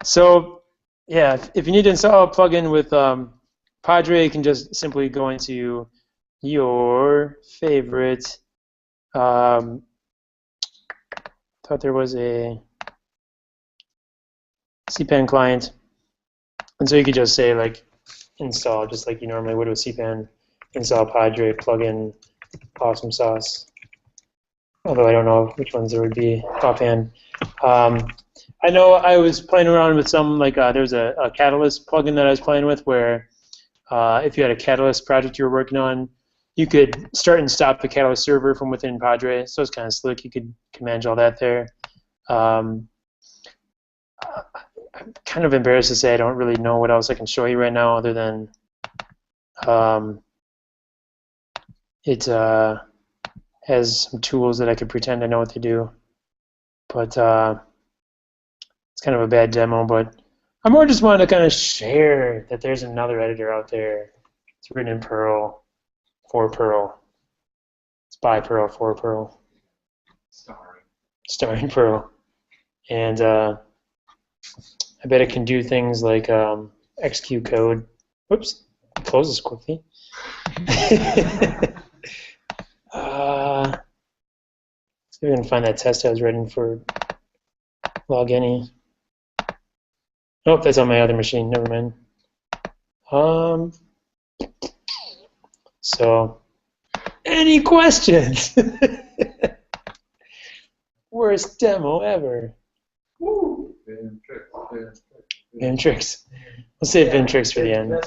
So, yeah, if you need to install a plugin with Padre, you can just simply go into your favorite. Thought there was a cpan client, and so you could just say like install, just like you normally would with cpan, install Padre plugin, awesome sauce. Although I don't know which ones there would be offhand. I know I was playing around with some, like there was a Catalyst plugin that I was playing with where if you had a Catalyst project you were working on, you could start and stop the Catalyst server from within Padre. So it's kind of slick. You could manage all that there. I'm kind of embarrassed to say I don't really know what else I can show you right now other than it has some tools that I could pretend I know what they do. But it's kind of a bad demo, but I more just wanted to kind of share that there's another editor out there. It's written in Perl, for Perl. It's by Perl, for Perl. Starring Perl. And I bet it can do things like execute code. Whoops, close this quickly. See if I can find that test I was writing for log any. Oh, that's on my other machine. Never mind. So, any questions? Worst demo ever. Vimtrix. We'll save Vimtrix for the end.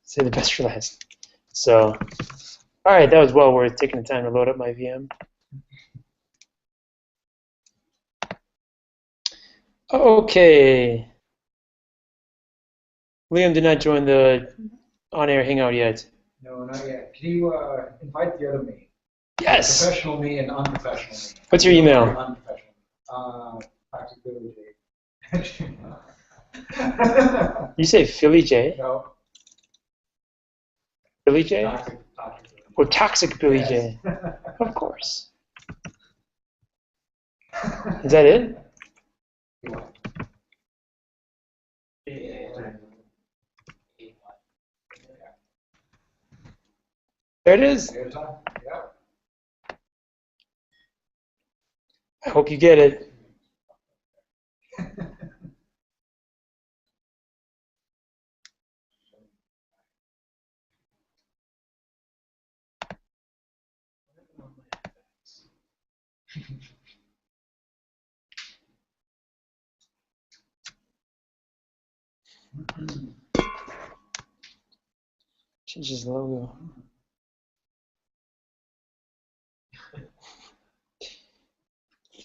Save the best for last. So, all right, that was well worth taking the time to load up my VM. Okay. Liam did not join the on-air hangout yet. No, not yet. Can you invite the other me? Yes. Professional me and unprofessional me. What's your email? Unprofessional. Toxic Billy J. You say Philly J? No. Billy J? Toxic Oh, Toxic Billy Yes. J. Of course. Is that it? There it is. There's one. Yeah. I hope you get it. Change his logo.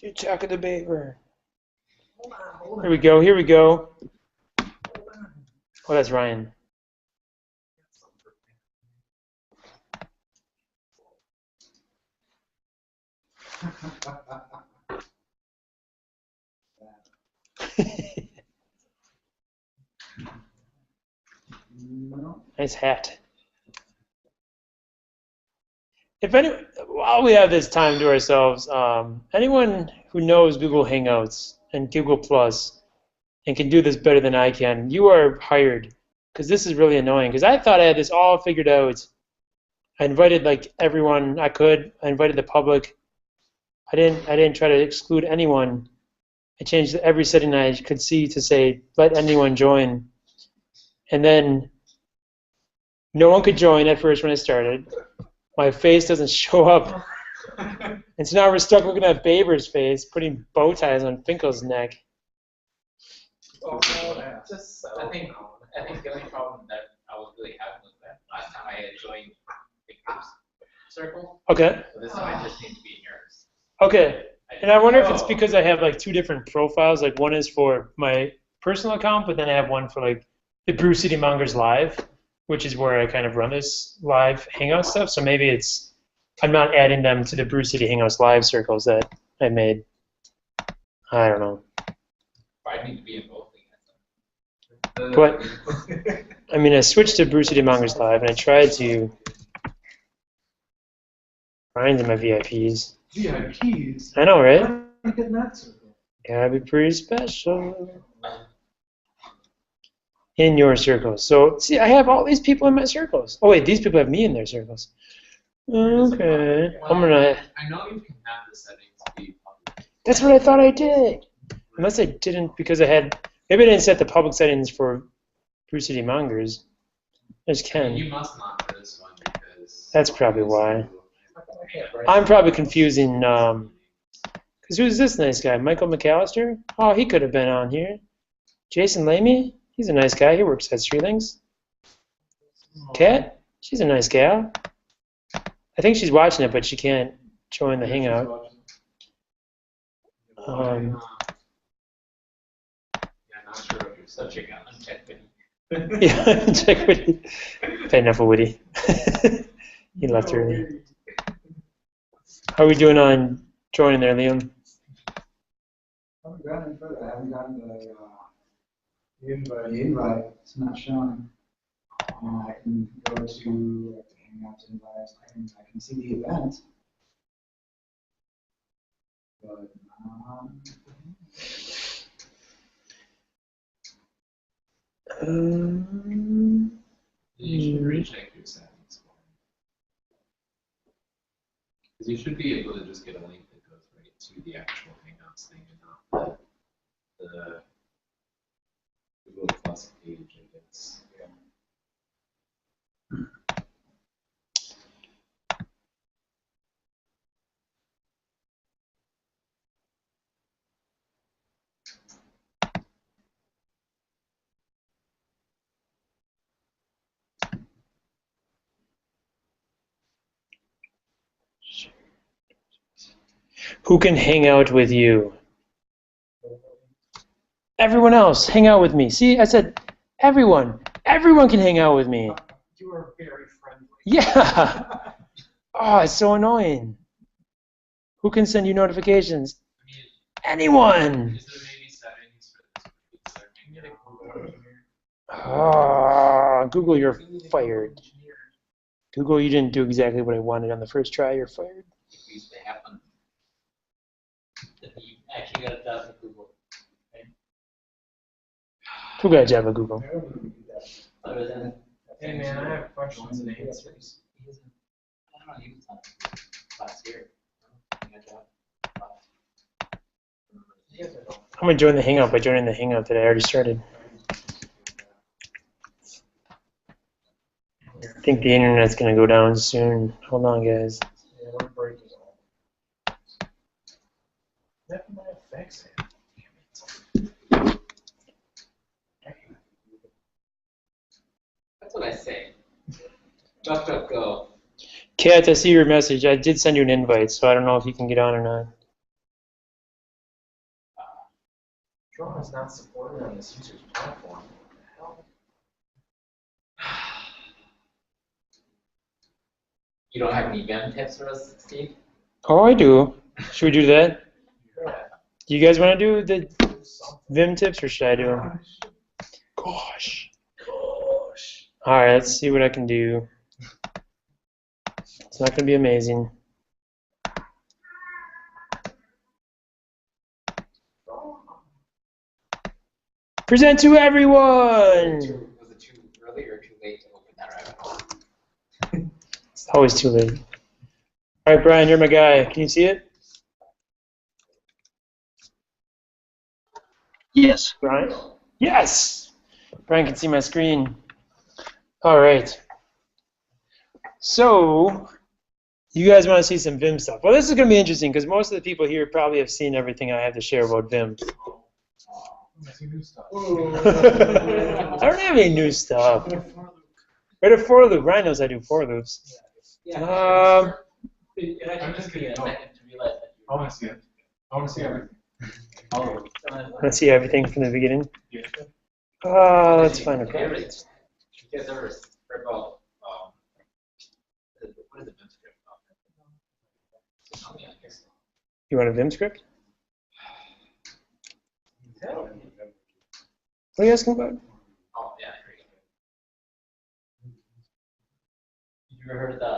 You talk of the paper. Here we go. Here we go. Oh, that's Ryan. Nice hat. If anyone, while we have this time to ourselves, anyone who knows Google Hangouts and Google Plus and can do this better than I can, you are hired. Because this is really annoying. Because I thought I had this all figured out. I invited like everyone I could. I invited the public. I didn't try to exclude anyone. I changed every setting I could see to say let anyone join. And then no one could join at first when I started. My face doesn't show up. And so now we're stuck looking at Baber's face, putting bow ties on Finkel's neck. I think the only problem that I was really having was that last time I had joined Victor's circle. Okay. So this time I just need to be in yours. Okay. And I wonder if it's because I have like two different profiles. Like one is for my personal account, but then I have one for like the Brew City Mongers Live, which is where I kind of run this live Hangout stuff. So maybe it's I'm not adding them to the Brew City Hangouts Live circles that I made. I don't know. I need to be in both again. But I mean, I switched to Brew City Mongers Live, and I tried to find my VIPs. VIPs? I know, right? How do you get in that circle? Gotta be pretty special. In your circles. So, see, I have all these people in my circles. Oh, wait, these people have me in their circles. Okay. I'm gonna... I know you can have the settings be public. That's what I thought I did. Unless I didn't, because I had... Maybe I didn't set the public settings for Brew City Mongers. I just can. You must not for this one because... That's probably why. I'm probably confusing, Because who's this nice guy? Michael McAllister? Oh, he could have been on here. Jason Lamy? He's a nice guy. He works at Streelings. Kat? She's a nice gal. I think she's watching it, but she can't join the hangout. Yeah, not sure if you're such a guy. Yeah, check Woody. Had enough of Woody. He left early. How are we doing on joining there, Liam? I haven't gotten any further. I haven't gotten the invite. It's not showing. I can go to the Hangouts invite. I can see the event. But You should recheck your settings. Because you should be able to just get a link that goes right to the actual Hangouts thing and not the Google Plus page, I guess. Yeah. Who can hang out with you? Everyone else, hang out with me. See, I said everyone. Everyone can hang out with me. you are very friendly. Yeah. Oh, it's so annoying. Who can send you notifications? Anyone. Is there maybe settings for this? Oh, Google, you're fired. Google, you didn't do exactly what I wanted on the first try. You're fired. It used to happen. That you actually got a job at Google. Who got a job at Google? Other than, Hey man, I have questions and answers. I don't know, he was on last year. He got a job. I'm going to join the Hangout by joining the Hangout that I already started. I think the internet's going to go down soon. Hold on, guys. Yeah, we're breaking all. That might affect it. That's what I say. Go. Kat, I see your message. I did send you an invite, so I don't know if you can get on or not. Chrome is not supported on this user's platform. What the hell? You don't have any Vim tips for us, Steve? Oh, I do. Should we do that? Yeah. Do you guys want to do the Vim tips, or should I do them? Gosh. All right, let's see what I can do. It's not going to be amazing. Present to everyone! Was it too early or too late to open that rabbit hole? It's always too late. All right, Brian, you're my guy. Can you see it? Yes. Brian? Yes! Brian can see my screen. All right. So, you guys want to see some Vim stuff. Well, this is going to be interesting because most of the people here probably have seen everything I have to share about Vim. I don't have any new stuff. Right, a for loop. Ryan knows I do for loops. Yeah. It actually took me a second to realize that you I want to see it. I want to see everything. Let's see everything from the beginning. Let's find a project. You guys ever heard about, what is a Vim script about? You want a Vim script? What are you asking about? Oh, yeah, here you go. You ever heard of the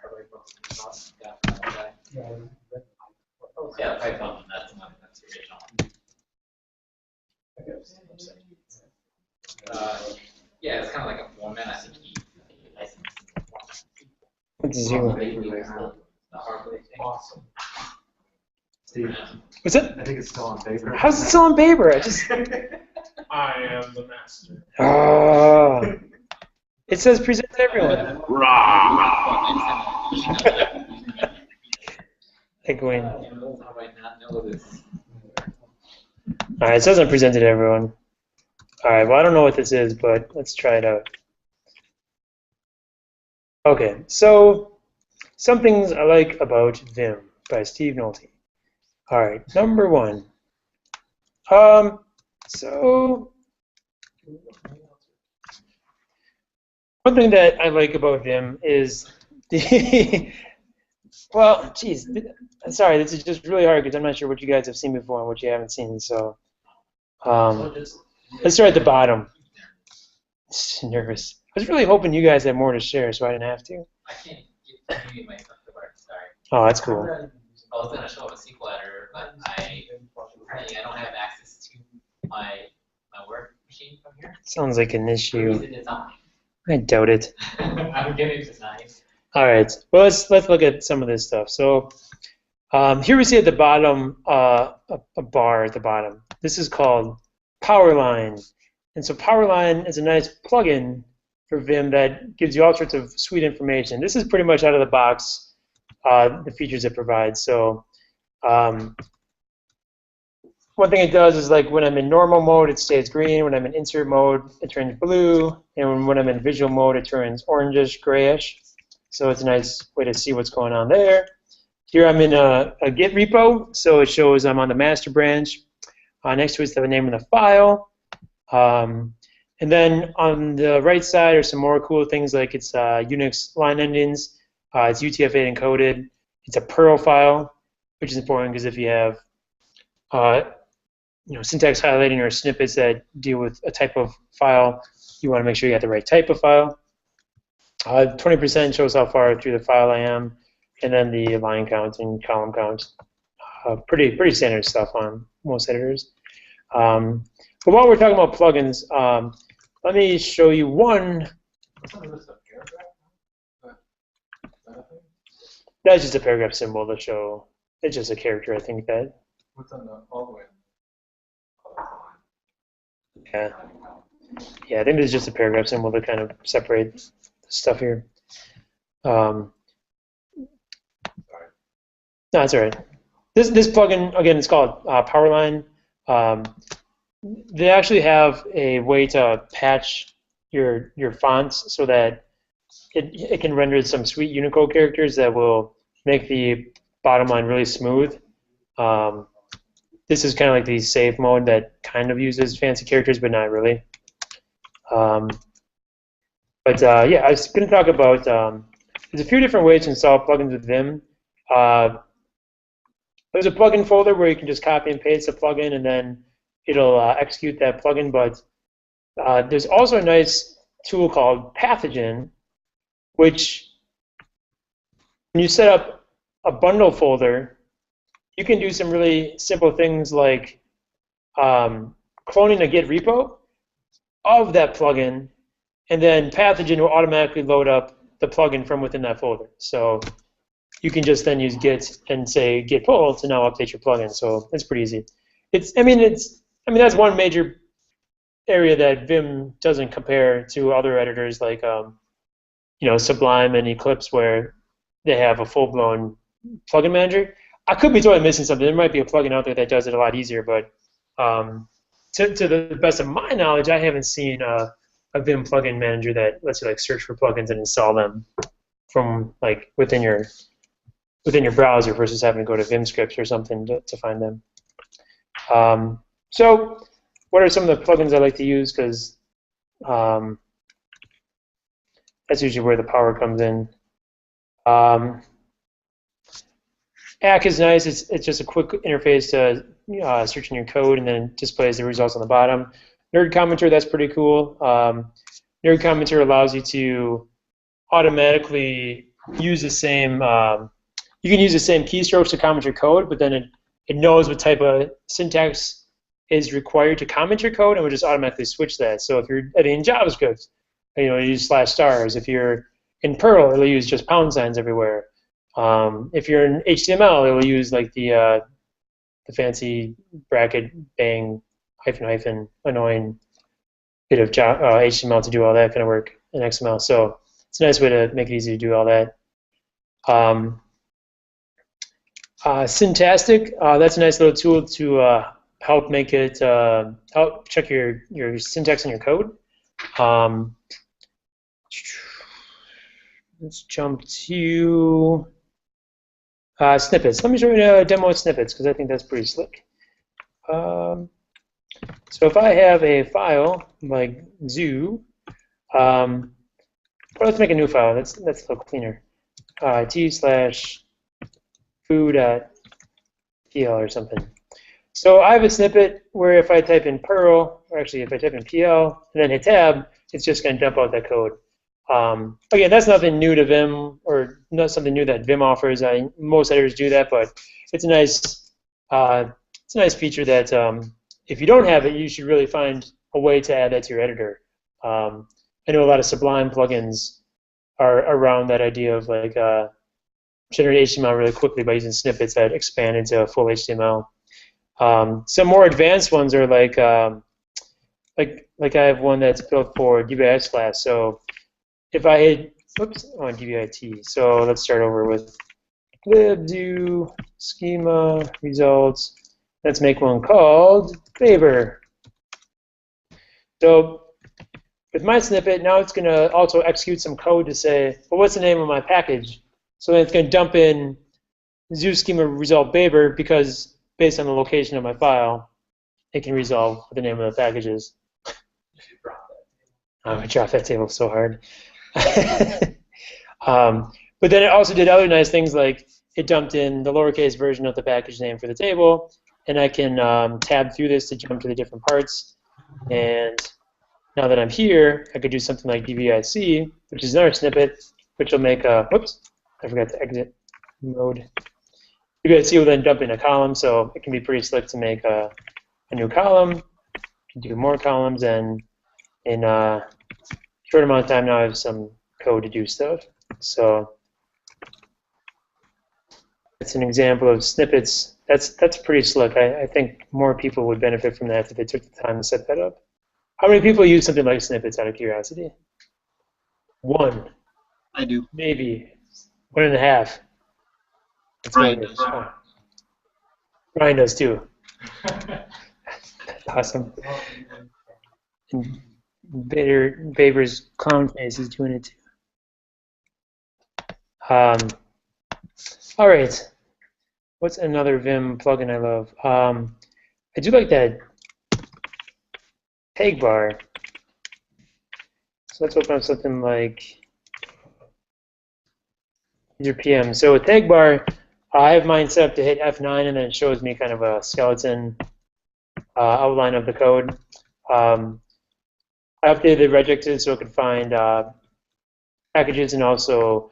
hardware books? Yeah, Python, that's the one, that's the original. Yeah, it's kind of like a format. I think he licensed the format. What's zero? The hardware thing. Awesome. Steve, What's it? I think it's still on paper. How's it still on paper? I just. I am the master. It says present to everyone. Like when. How do I not know this? All right, it doesn't present it to everyone. All right, well, I don't know what this is, but let's try it out. Okay, so some things I like about Vim by Steve Nolte. All right, number one. So one thing that I like about Vim is the well, geez, sorry, this is just really hard because I'm not sure what you guys have seen before and what you haven't seen. So let's start at the bottom. Nervous. I was really hoping you guys had more to share, so I didn't have to. I can't get my stuff to work, sorry. Oh, that's cool. I was going to show up a SQL editor, but apparently I don't have access to my work machine from here. Sounds like an The issue. reason it's on. I doubt it. I'm getting denied. All right. Well, let's look at some of this stuff. So here we see at the bottom a bar at the bottom. This is called Powerline, and so Powerline is a nice plugin for Vim that gives you all sorts of sweet information. This is pretty much out of the box the features it provides. So one thing it does is like when I'm in normal mode, it stays green. When I'm in insert mode, it turns blue, and when I'm in visual mode, it turns orangish, grayish. So it's a nice way to see what's going on there. Here I'm in a Git repo, so it shows I'm on the master branch. Next to it's the name of the file. And then on the right side are some more cool things like it's Unix line endings. It's UTF-8 encoded. It's a Perl file, which is important because if you have syntax highlighting or snippets that deal with a type of file, you want to make sure you got the right type of file. 20% shows how far through the file I am, and then the line count and column count. Pretty standard stuff on most editors. But while we're talking about plugins, let me show you one. That's just a paragraph symbol to show. It's just a character, I think that. What's on the all the way? Yeah, I think it's just a paragraph symbol to kind of separate the stuff here. No, that's all right. This plugin, again, it's called Powerline. They actually have a way to patch your fonts so that it can render some sweet Unicode characters that will make the bottom line really smooth. This is kind of like the save mode that kind of uses fancy characters, but not really. Yeah, I was going to talk about, there's a few different ways to install plugins with Vim. There's a plugin folder where you can just copy and paste a plugin and then it'll execute that plugin, but there's also a nice tool called Pathogen, which when you set up a bundle folder, you can do some really simple things like cloning a Git repo of that plugin, and then Pathogen will automatically load up the plugin from within that folder. So you can just then use Git and say Git pull to now update your plugin. So it's pretty easy. I mean that's one major area that Vim doesn't compare to other editors like Sublime and Eclipse, where they have a full-blown plugin manager. I could be totally missing something. There might be a plugin out there that does it a lot easier, but to the best of my knowledge, I haven't seen a Vim plugin manager that lets you like search for plugins and install them from like within your browser versus having to go to Vim scripts or something to find them. So what are some of the plugins I like to use? Because that's usually where the power comes in. ACK is nice. It's just a quick interface to searching your code and then displays the results on the bottom. Nerd Commenter, that's pretty cool. Nerd Commenter allows you to automatically use the same. You can use the same keystrokes to comment your code, but then it knows what type of syntax is required to comment your code, and will just automatically switch that. So if you're editing JavaScript, you use /stars. If you're in Perl, it'll use just pound signs everywhere. If you're in HTML, it'll use like the fancy bracket, bang, hyphen, hyphen, annoying bit of HTML to do all that kind of work in XML. So it's a nice way to make it easy to do all that. Syntastic, that's a nice little tool to help make it, help check your syntax in your code. Let's jump to snippets. Let me show you a demo of snippets because I think that's pretty slick. So if I have a file like zoo, well, let's make a new file. That's a little cleaner. t/foo.pl or something. So I have a snippet where if I type in Perl, or actually if I type in PL and then hit tab, it's just going to dump out that code. Again, that's nothing new to Vim, or not something new that Vim offers. Most editors do that, but it's a nice feature that if you don't have it, you should really find a way to add that to your editor. I know a lot of Sublime plugins are around that idea of like generate HTML really quickly by using snippets that expand into full HTML. Some more advanced ones are like I have one that's built for DBIS class. So if I hit, oops, I want DBIT. So let's start over with libdo schema results. Let's make one called favor. So with my snippet, now it's going to also execute some code to say, well, what's the name of my package? So then it's going to dump in zoo schema result Baber because based on the location of my file, it can resolve what the name of the package is. I'm going to drop that table so hard. But then it also did other nice things like it dumped in the lowercase version of the package name for the table, and I can tab through this to jump to the different parts. And now that I'm here, I could do something like dvic, which is another snippet, which will make a, whoops, I forgot to exit mode. dvic will then dump in a column, so it can be pretty slick to make a new column. You can do more columns, and in a short amount of time now I have some code to do stuff. So it's an example of snippets. That's pretty slick. I think more people would benefit from that if they took the time to set that up. How many people use something like snippets out of curiosity? One. I do. Maybe. 1.5. That's Ryan does. Ryan does too. Awesome. And Baber's clown face is doing it too. All right. What's another Vim plugin I love? I do like that tag bar. So let's open up something like user PM. So with tag bar, I have mine set up to hit F9, and then it shows me kind of a skeleton outline of the code. I updated the regexes so it could find packages and also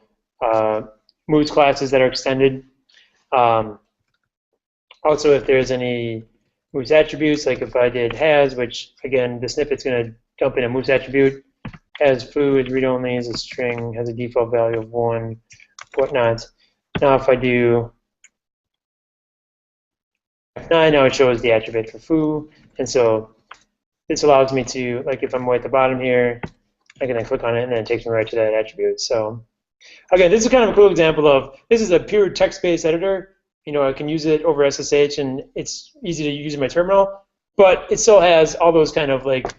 moves classes that are extended. Also, if there's any moves attributes, like if I did has, which again, the snippet's going to dump in a moves attribute, has foo is read-only, is a string, has a default value of 1, whatnot. Now if I do F9, now it shows the attribute for foo, and so this allows me to, like if I'm way at the bottom here, I can then click on it and then it takes me right to that attribute. So again, this is kind of a cool example of, this is a pure text-based editor. You know, I can use it over SSH and it's easy to use in my terminal, but it still has all those kind of like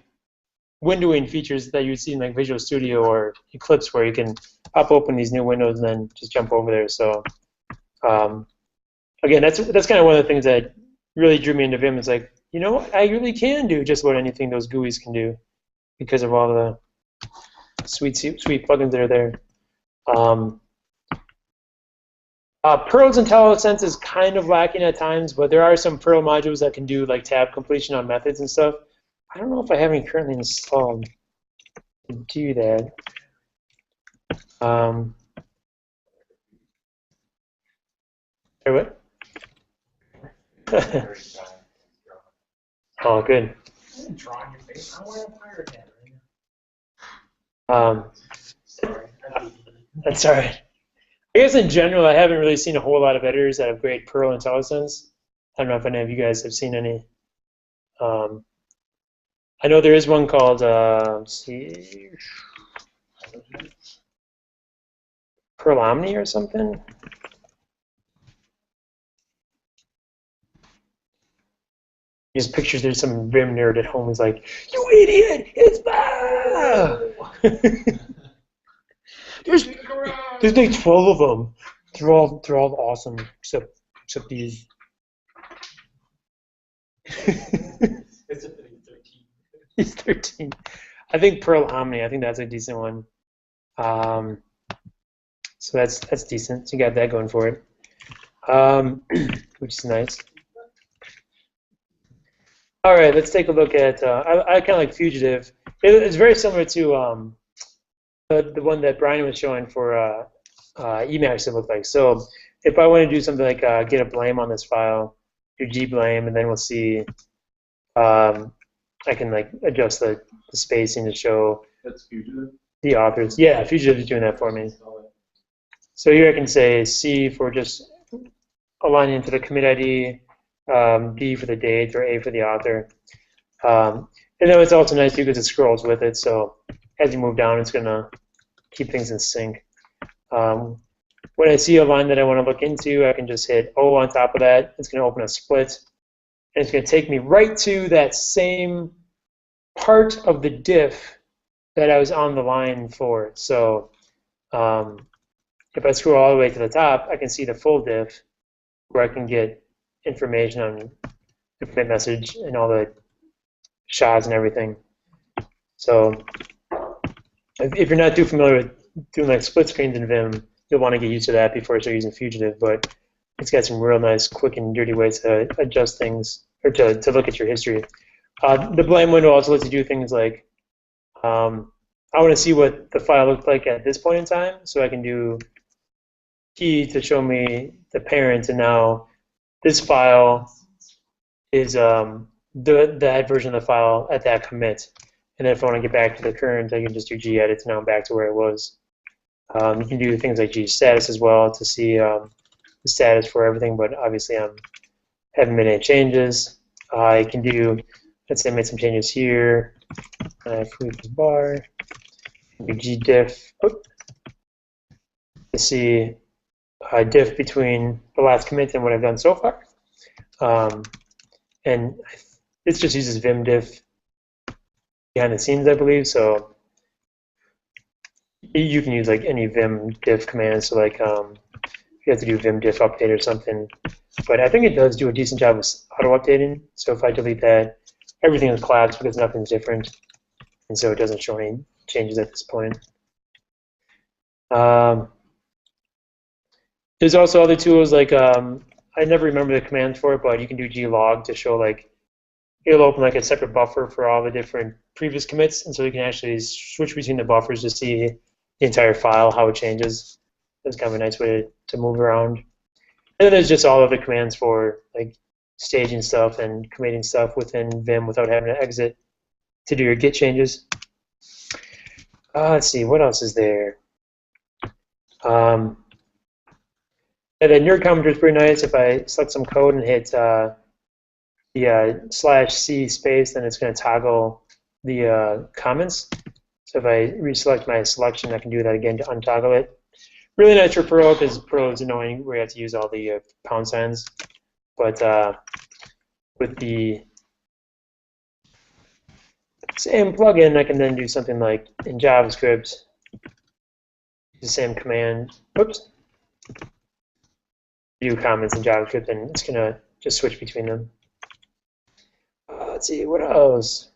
windowing features that you would see in like Visual Studio or Eclipse, where you can pop open these new windows and then just jump over there. So again, that's kind of one of the things that really drew me into Vim. It's like, you know, I really can do just about anything those GUIs can do because of all the sweet plugins that are there. Perl's IntelliSense is kind of lacking at times, but there are some Perl modules that can do like tab completion on methods and stuff. I don't know if I have any currently installed to do that. What? Oh, good. Drawing your face. I'm wearing a pirate hat right now. Sorry. That's all right. I guess in general, I haven't really seen a whole lot of editors that have great Perl IntelliSense. I don't know if any of you guys have seen any. I know there is one called, let's see, Perl Omni or something. His pictures, there's some Vim nerd at home who's like, "You idiot! It's there's like 12 of them. They're all awesome except these." He's 13. I think Perl Omni. I think that's a decent one. So that's decent. So you got that going for it, which is nice. All right, let's take a look at. I kind of like Fugitive. It's very similar to the one that Brian was showing for Emacs. It looked like. So if I want to do something like get a blame on this file, do gblame, and then we'll see. I can like adjust the spacing to show That's Fugitive. the authors. Yeah, Fugitive is doing that for me. So here I can say C for just aligning into the commit ID, D for the date, or A for the author. And then it's also nice because it scrolls with it, so as you move down, it's going to keep things in sync. When I see a line that I want to look into, I can just hit O on top of that. It's going to open a split, and it's going to take me right to that same part of the diff that I was on the line for. So if I scroll all the way to the top, I can see the full diff where I can get information on the commit message and all the SHAs and everything. So if you're not too familiar with doing like split screens in Vim, you'll want to get used to that before you start using Fugitive, but it's got some real nice, quick and dirty ways to adjust things, or to look at your history. The blame window also lets you do things like, I want to see what the file looked like at this point in time, so I can do key to show me the parent, and now this file is that version of the file at that commit. And then if I want to get back to the current, I can just do gedit to now I'm back to where it was. You can do things like gstatus as well to see the status for everything, but obviously I haven't made any changes. I can do, let's say I made some changes here. Bar, do gdiff to see diff between the last commit and what I've done so far. And it just uses vim diff behind the scenes, I believe. So you can use like any vim diff command. So like if you have to do vim diff update or something. But I think it does do a decent job of auto updating. So if I delete that, everything is collapsed because nothing's different. And so it doesn't show any changes at this point. There's also other tools like, I never remember the commands for it, but you can do glog to show like, it'll open like a separate buffer for all the different previous commits, and so you can actually switch between the buffers to see the entire file, how it changes. That's kind of a nice way to move around. And then there's just all other commands for like staging stuff and committing stuff within Vim without having to exit to do your git changes. Let's see, what else is there? And then nerd commenter is pretty nice. If I select some code and hit the /C space, then it's going to toggle the comments. So if I reselect my selection, I can do that again to untoggle it. Really nice for Perl, because Perl is annoying where you have to use all the pound signs. But with the same plugin, I can then do something like in JavaScript, the same command. Oops. Do comments in JavaScript, and it's going to just switch between them. Let's see, what else?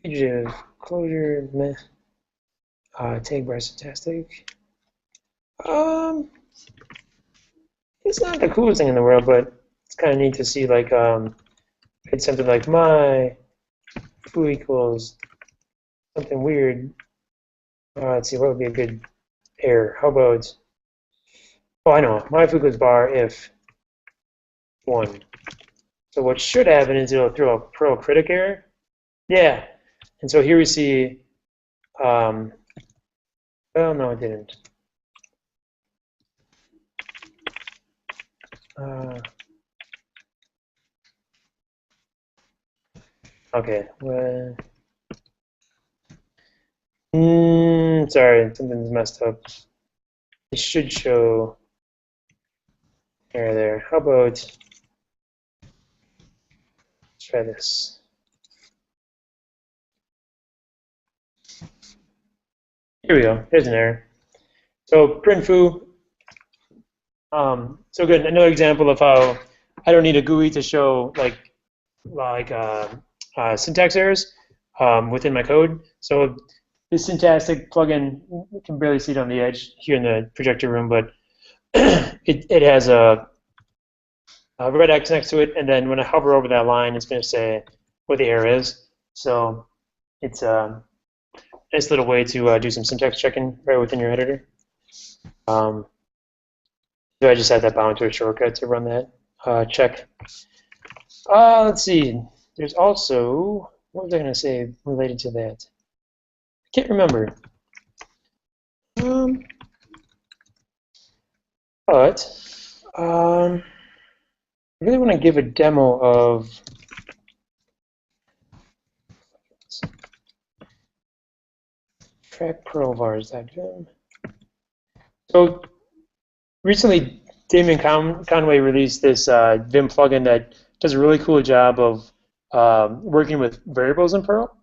Fugitive, closure, meh. Tag bar fantastic. It's not the coolest thing in the world, but it's kind of neat to see like it's something like my foo equals something weird. Let's see, what would be a good error? How about, oh, I know, my foo equals bar if 1. So what should happen is it'll throw a Perl critic error. Yeah, and so here we see, well, no, it didn't. Okay, well, sorry, something's messed up. It should show There. How about, let's try this. Here we go. There's an error. So print foo. So good. Another example of how I don't need a GUI to show syntax errors within my code. So this syntactic plugin, you can barely see it on the edge here in the projector room, but it has a red X next to it, and then when I hover over that line, it's going to say what the error is. So it's a nice little way to do some syntax checking right within your editor. So I just had that bound to a shortcut to run that check. Let's see. There's also, what was I going to say related to that? I can't remember. I really want to give a demo of track perlvars.vim. So recently, Damien Conway released this Vim plugin that does a really cool job of working with variables in Perl.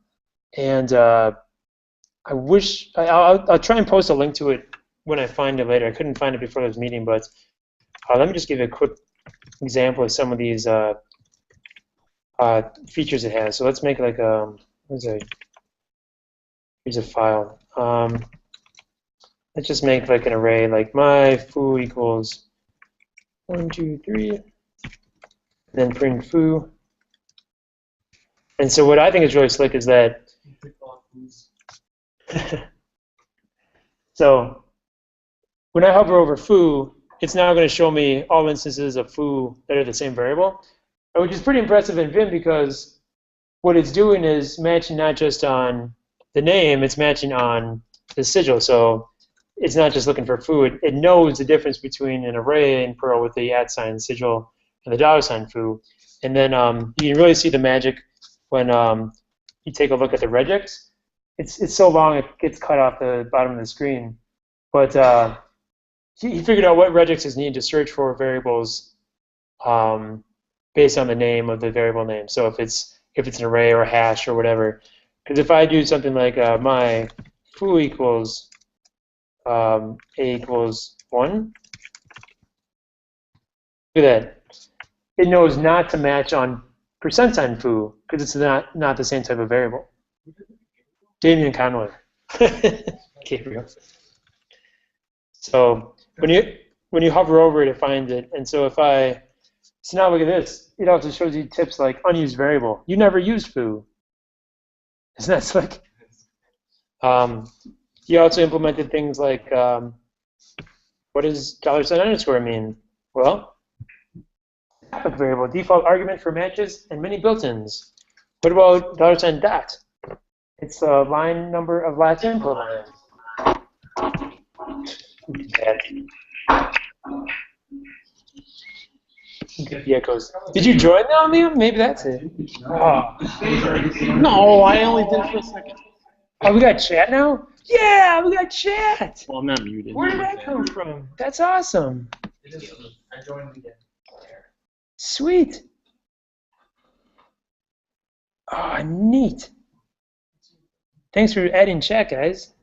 And I wish, I'll try and post a link to it when I find it later. I couldn't find it before this meeting, but let me just give you a quick example of some of these features it has. So let's make like here's a file. Let's just make like an array, like my foo equals 1, 2, 3, and then print foo. And so what I think is really slick is that so when I hover over foo, it's now going to show me all instances of foo that are the same variable, which is pretty impressive in Vim because what it's doing is matching not just on the name, it's matching on the sigil. So it's not just looking for foo. It knows the difference between an array in Perl with the @ sigil and the $ foo. And then you can really see the magic when you take a look at the regex. It's so long it gets cut off the bottom of the screen. But he figured out what regexes need to search for variables based on the name of the variable name. So if it's an array or a hash or whatever. Because if I do something like my foo equals a equals 1, look at that. It knows not to match on % foo because it's not the same type of variable. Damien Conway. Gabriel. So when you hover over it, it finds it. And so so now look at this. It also shows you tips like unused variable. You never used foo. Isn't that slick? He also implemented things like what does $_ mean? Well, topic variable, default argument for matches, and many built-ins. What about $.? It's the line number of last input lines. Get the echoes. Did you join now, Liam? Maybe that's it. Oh. No, I only did for a second. Oh, we got chat now? Yeah, we got chat. Well, I'm not muted. Where did that come from? That's awesome. I joined again. Sweet. Oh, neat. Thanks for adding chat, guys.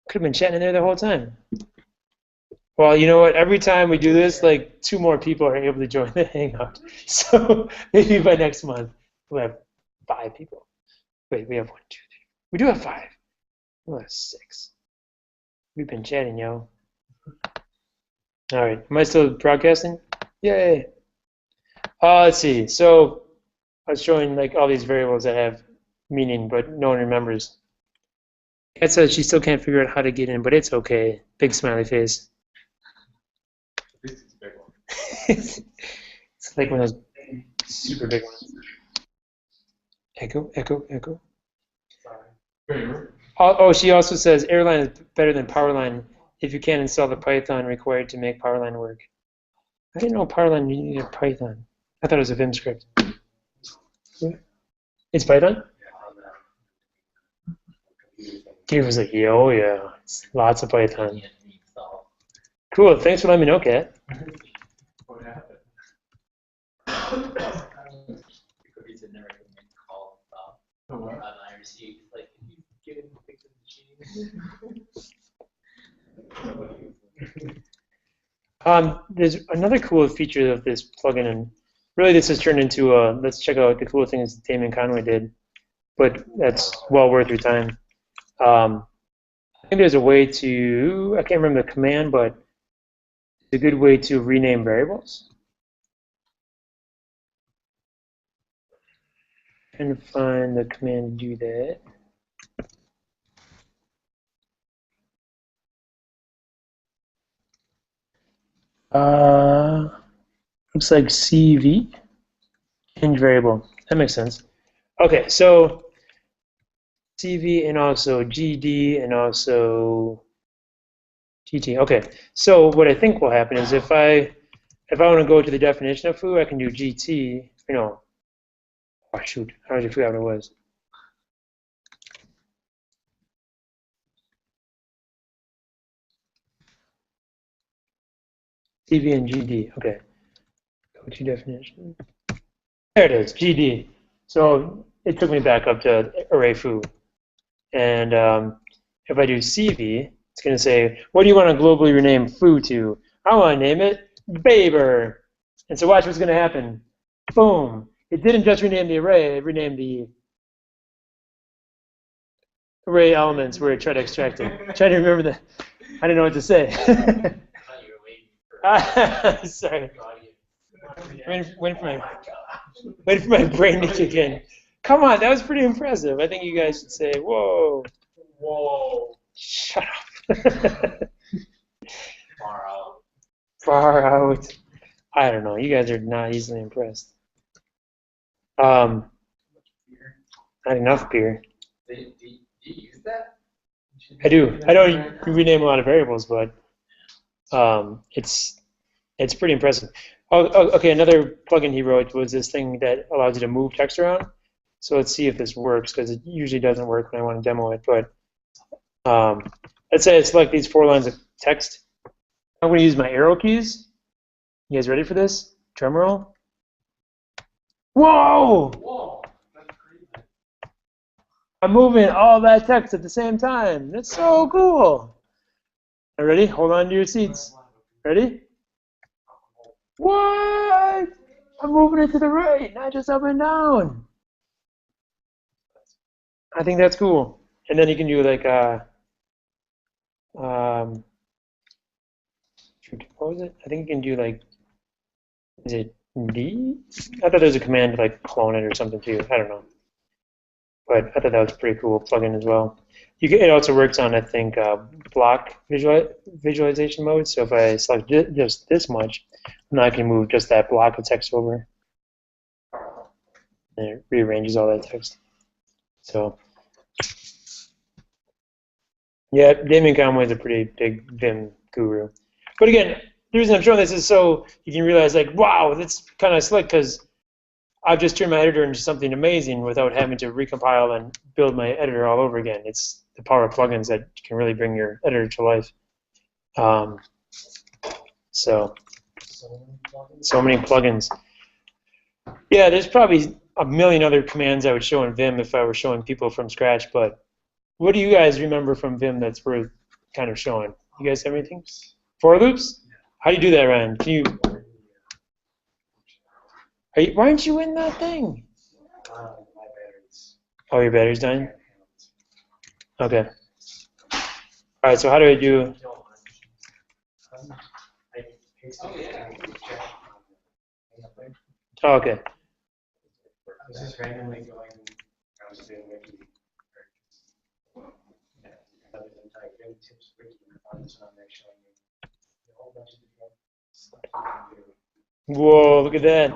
Could have been chatting in there the whole time. Well, you know what? Every time we do this, like 2 more people are able to join the Hangout. So maybe by next month we'll have 5 people. Wait, we have 1, 2, 3. We do have 5. We'll have 6. We've been chatting, yo. All right. Am I still broadcasting? Yay. Let's see. So I was showing like all these variables that have meaning, but no one remembers. Kat says she still can't figure out how to get in, but it's okay. Big smiley face. It's like one of those super big ones. Echo, echo, echo. Oh, she also says Airline is better than Powerline if you can't install the Python required to make Powerline work. I didn't know Powerline needed Python. I thought it was a Vim script. It's Python? Gabe was like, yeah, oh yeah, it's lots of Python. Cool, thanks for letting me know, Kat. What happened? It could be never get called Oh, what? on IRC. Like, can you get in and fix the machine? There's another cool feature of this plugin, and really this has turned into let's check out the cool things Damon Conway did, but that's well worth your time. I think there's a way to, I can't remember the command, but it's a good way to rename variables. And find the command to do that. Looks like CV, change variable. That makes sense. Okay, so CV and also GD and also GT. Okay, so what I think will happen is if I want to go to the definition of foo, I can do GT. You know, oh shoot, I already forgot what it was. CV and GD. Okay, go to definition. There it is, GD. So it took me back up to array foo. And if I do CV, it's going to say, what do you want to globally rename foo to? I want to name it Baber. And so watch what's going to happen. Boom. It didn't just rename the array, it renamed the array elements where it tried to extract it. Trying to remember the, I didn't know what to say. Sorry. Waiting for my brain to kick in. Come on, that was pretty impressive. I think you guys should say, whoa. Whoa. Shut up. Far out. Far out. I don't know. You guys are not easily impressed. Not enough beer. Do you use that? I do. I don't rename a lot of variables, but it's pretty impressive. Oh, okay, another plugin he wrote was this thing that allows you to move text around. So let's see if this works, because it usually doesn't work when I want to demo it. But let's say I select these 4 lines of text. I'm going to use my arrow keys. You guys ready for this? Drum roll. Whoa! Whoa. That's crazy. I'm moving all that text at the same time. That's so cool. Are you ready? Hold on to your seats. Ready? What? I'm moving it to the right, not just up and down. I think that's cool. And then you can do like what was it? I think you can do like, is it D? I thought there was a command to like clone it or something too. I don't know. But I thought that was a pretty cool plugin as well. It also works on, I think, block visualization mode. So if I select just this much, now I can move just that block of text over. And it rearranges all that text. So, yeah, Damon Conway is a pretty big Vim guru. But again, the reason I'm showing this is so you can realize, like, wow, that's kind of slick, because I've just turned my editor into something amazing without having to recompile and build my editor all over again. It's the power of plugins that can really bring your editor to life. So many plugins. Yeah, there's probably a million other commands I would show in Vim if I were showing people from scratch, but what do you guys remember from Vim that's worth kind of showing? You guys have anything? For loops? How do you do that, Ryan? Can you? Why aren't you in that thing? My batteries. Oh, your battery's dying? Okay. All right, so how do I do? Oh, okay. I was just randomly going, I was doing wiki. Other than type in tips wiki, on there showing you a whole bunch of different stuff you can do. Whoa, look at that.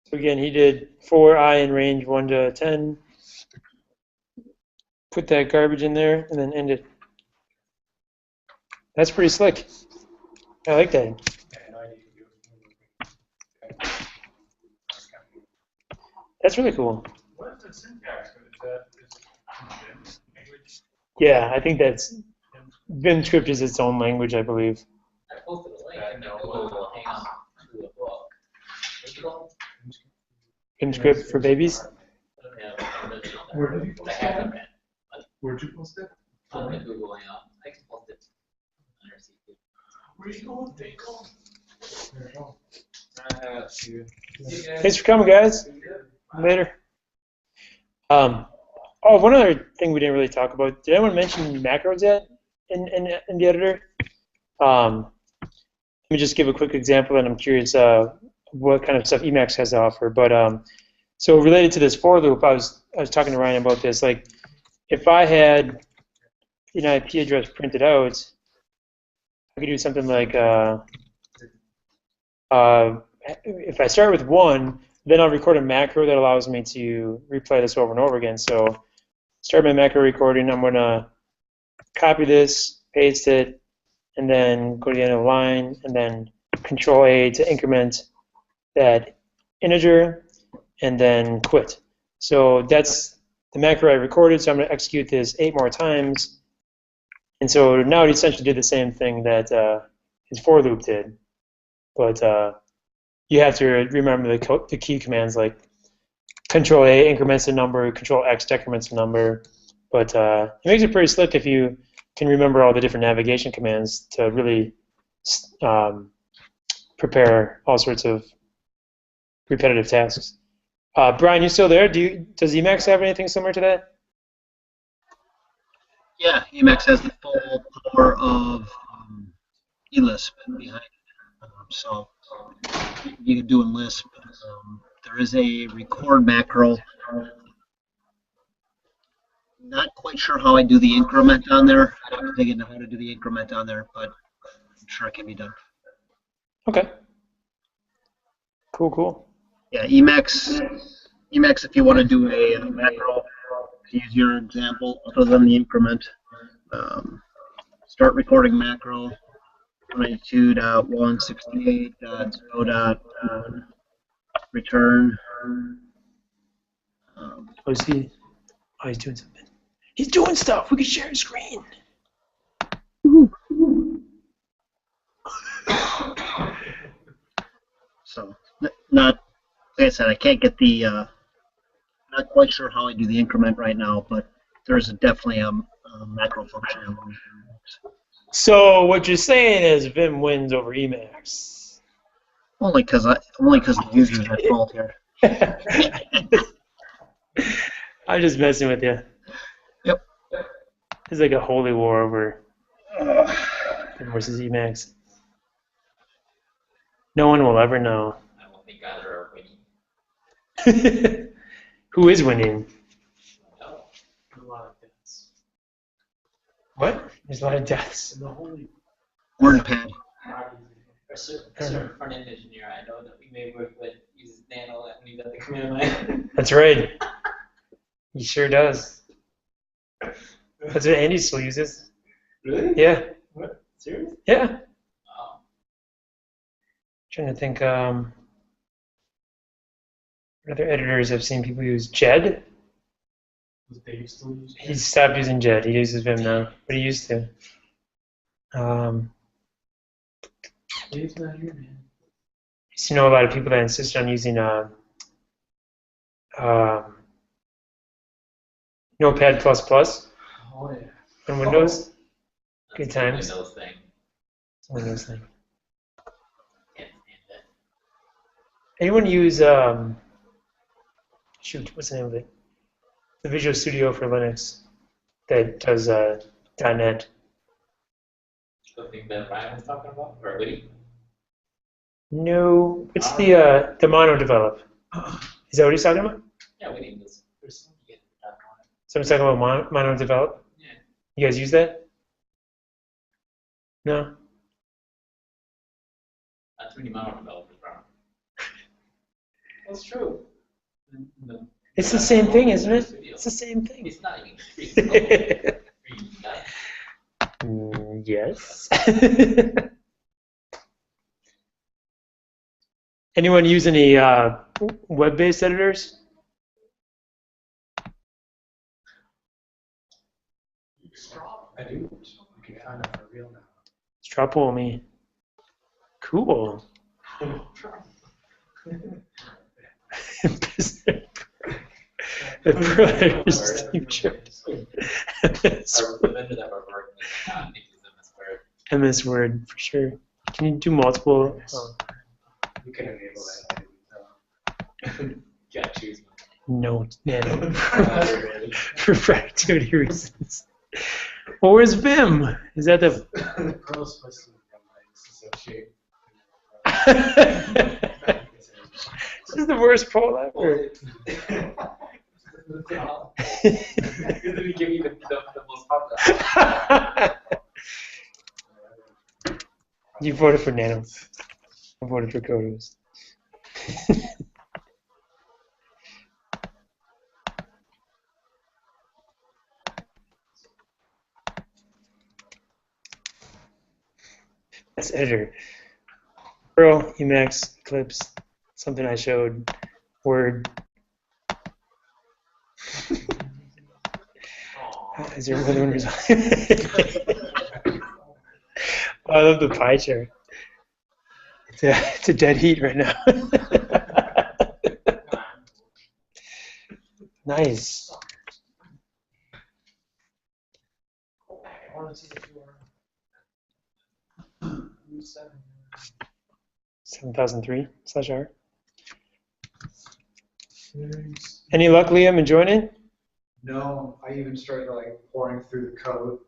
So again, he did for I in range 1 to 10. Put that garbage in there and then end it. That's pretty slick. I like that. That's really cool. What is the syntax? Is that Vim language? Yeah, I think that's Vim script is its own language, I believe. I posted a link. Vim script for babies. Where did you I post have them that? read. Where'd you post it? On the Google Hangout. I can post it under CP. Where are you going, Dingle? There you go. Thanks for coming, guys. Later. Oh, one other thing we didn't really talk about. Did anyone mention macros yet in the editor? Let me just give a quick example, and I'm curious what kind of stuff Emacs has to offer. But so related to this for loop, I was talking to Ryan about this. Like, if I had an IP address printed out, I could do something like if I start with 1, then I'll record a macro that allows me to replay this over and over again. So start my macro recording. I'm going to copy this, paste it, and then go to the end of the line, and then Control A to increment that integer, and then quit. So that's the macro I recorded, so I'm going to execute this 8 more times. And so now it essentially did the same thing that his for loop did. But you have to remember the key commands like Control A increments the number, Control X decrements the number. But it makes it pretty slick if you can remember all the different navigation commands to really prepare all sorts of repetitive tasks. Brian, you still there? Does Emacs have anything similar to that? Yeah, Emacs has the full power of eLisp behind it. So you can do in Lisp. There is a record macro. Not quite sure how I do the increment on there. I'd have to dig into how to do the increment on there, but I'm sure it can be done. Okay. Cool. Yeah, Emacs, if you want to do a macro, to use your example, other than the increment, start recording macro, 22.168.0.1, return. He's doing something. He's doing stuff. We can share his screen. So, not, like I said, I can't get the, not quite sure how I do the increment right now, but there's definitely a macro function. So what you're saying is Vim wins over Emacs. Only because the user's at fault here. I'm just messing with you. Yep. It's like a holy war over Vim versus Emacs. No one will ever know. I don't think either are winning. Who is winning? No. A lot of deaths. What? There's a lot of deaths. And the holy WordPad. A certain front-end engineer I know that we may work with uses nano and we got the command line. That's right. He sure does. That's what Andy still uses. Really? Yeah. What? Serious? Yeah. Wow. Trying to think. What other editors I've seen people use? Jed. was Dave still using? He stopped using Jed. He uses Vim now, but he used to. Dave's not here, man. You know a lot of people that insist on using Notepad++ Oh, yeah. on Windows. Good That's a times. Windows thing. It's a Windows thing. Can't stand it. Anyone use shoot? What's the name of it? The Visual Studio for Linux that does .NET. The thing that Ryan was talking about, or Woody? No, it's the mono develop. Is that what he's talking about? Yeah, Woody was. There's something you get on it. Someone's talking about mono develop. Yeah. You guys use that? No. Not too many mono developers around. That's true. It's the same thing, isn't it? It's the same thing. It's not even free. Yes. Anyone use any web-based editors? I do. You can find out for real now. Straw me. Cool. The Perl editors Steve Jobs. The vendor that we're working with, I think is MS Word. MS Word for sure. Can you do multiple? Oh, You can enable that. Yeah, choose no, nano. For productivity reasons. Well, where's Vim? Is that the? Perl's supposed to disassociate. This is the worst poll ever. Let me give you the most popular. You voted for nano. I voted for Kodos. That's editor. Perl, Emacs, Eclipse, something I showed, Word. Is there more than one result? I love the pie chart. It's a dead heat right now. Nice. 7003/R. Any luck, Liam, enjoying it? No, I even started like pouring through the code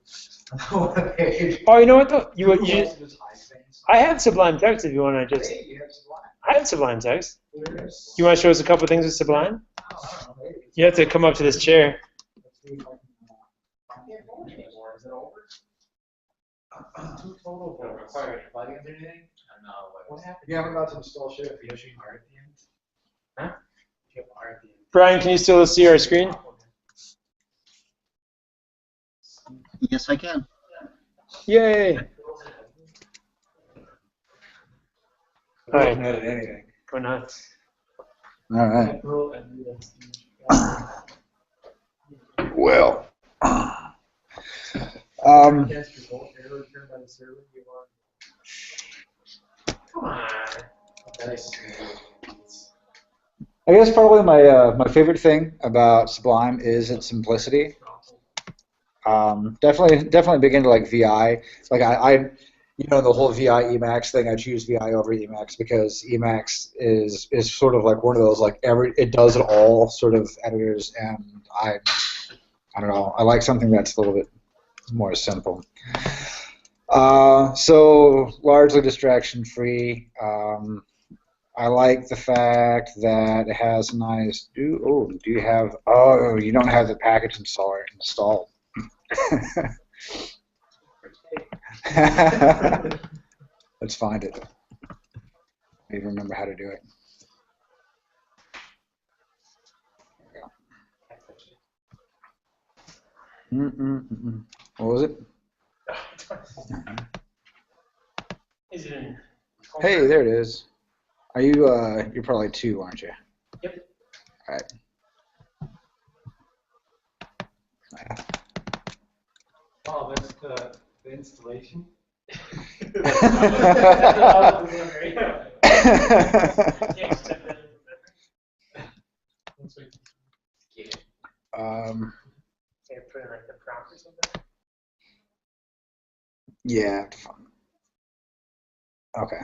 on the page. Oh, you know what though? You Just hide things. I have Sublime Text if you want to just. Hey, you have Sublime. I have Sublime Text. There is. You want to show us a couple things with Sublime? Oh, I don't know, maybe. You have to come up to this chair. Let's see if I can't go anymore. Is it over? Two total votes. Required plugins or anything? I don't know. What happened? Yeah, I'm about to install shit if you have R at the end. Huh? If you have R at the end. Brian, can you still see our screen? Yes, I can. Yay! All right, Not anything. go nuts. All right. Well. I guess probably my favorite thing about Sublime is its simplicity. Definitely big into like VI. Like I the whole VI Emacs thing. I choose VI over Emacs because Emacs is sort of like one of those like it does it all sort of editors, and I don't know. I like something that's a little bit more simple. So largely distraction free. I like the fact that it has a nice. Do you have? Oh, you don't have the package installer installed. Let's find it. I even remember how to do it. What was it? Is it in? Hey, there it is. Are you? You're probably 2, aren't you? Yep. All right. Oh, that's the installation. Yeah. Okay.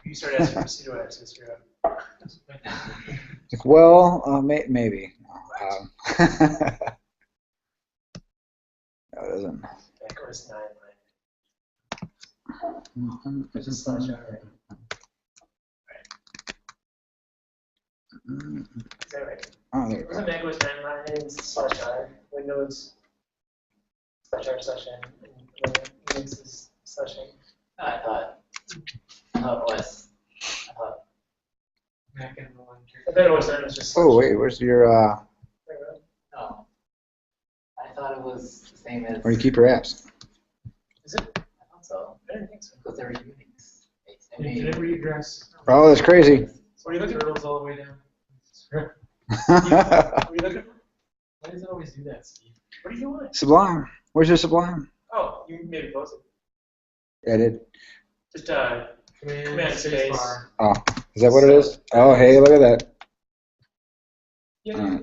You started asking for pseudo access here. Well, maybe. No, it doesn't. That goes 9 Is Is that right? Oh, there we Wasn't go. Mac OS 9 /R, Windows /R/N, and Linux is /N. I thought it was. Mac and the one. I bet OS 9 was just. Oh wait, where's your Oh. I thought it was the same as. where do you keep your apps? Is it? I thought so. I didn't think so. Because they were Unix. Did it readdress? Oh, that's crazy. What are you looking for? Turtles all the way down. What are you looking for? Why does it always do that, Steve? What do you want? Sublime. Where's your Sublime? Oh, you maybe close it. Yeah, I did. Just Command space. bar. Oh. Is that what it is? Oh, hey, look at that. Yeah.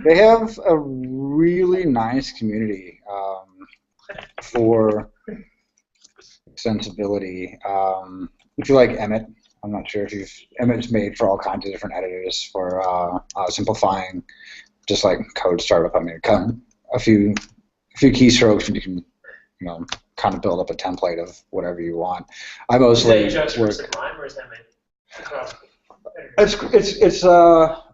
They have a really nice community for extensibility. If you like Emmet, I'm not sure if you've Emmet's made for all kinds of different editors for simplifying, just like code startup. I mean, a few keystrokes, and you can kind of build up a template of whatever you want. I mostly Is that just for work. Sublime, or is that across? It's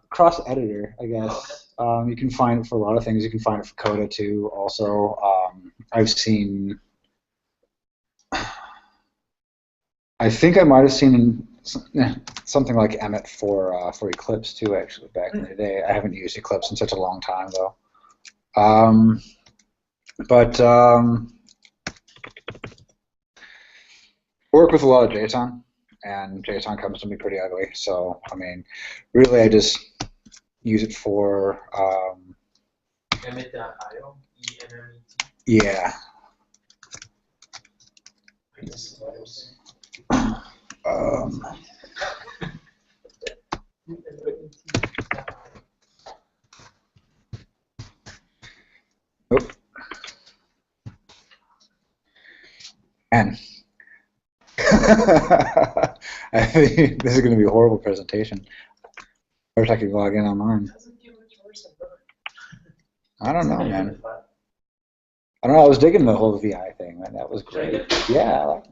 cross editor, I guess. You can find it for a lot of things. You can find it for Coda too. Also, I've seen. I think I might have seen something like Emmet for Eclipse too. Actually, back in the day, I haven't used Eclipse in such a long time though. But work with a lot of JSON, and JSON comes to me pretty ugly. So I mean, really, I just use it for Emmet.io, E-M-M-E-T. yeah. Nope. And I think this is going to be a horrible presentation. I wish I could log in on mine. I don't know, man. I don't know. I was digging the whole VI thing, man. That was great. Yeah. I like it.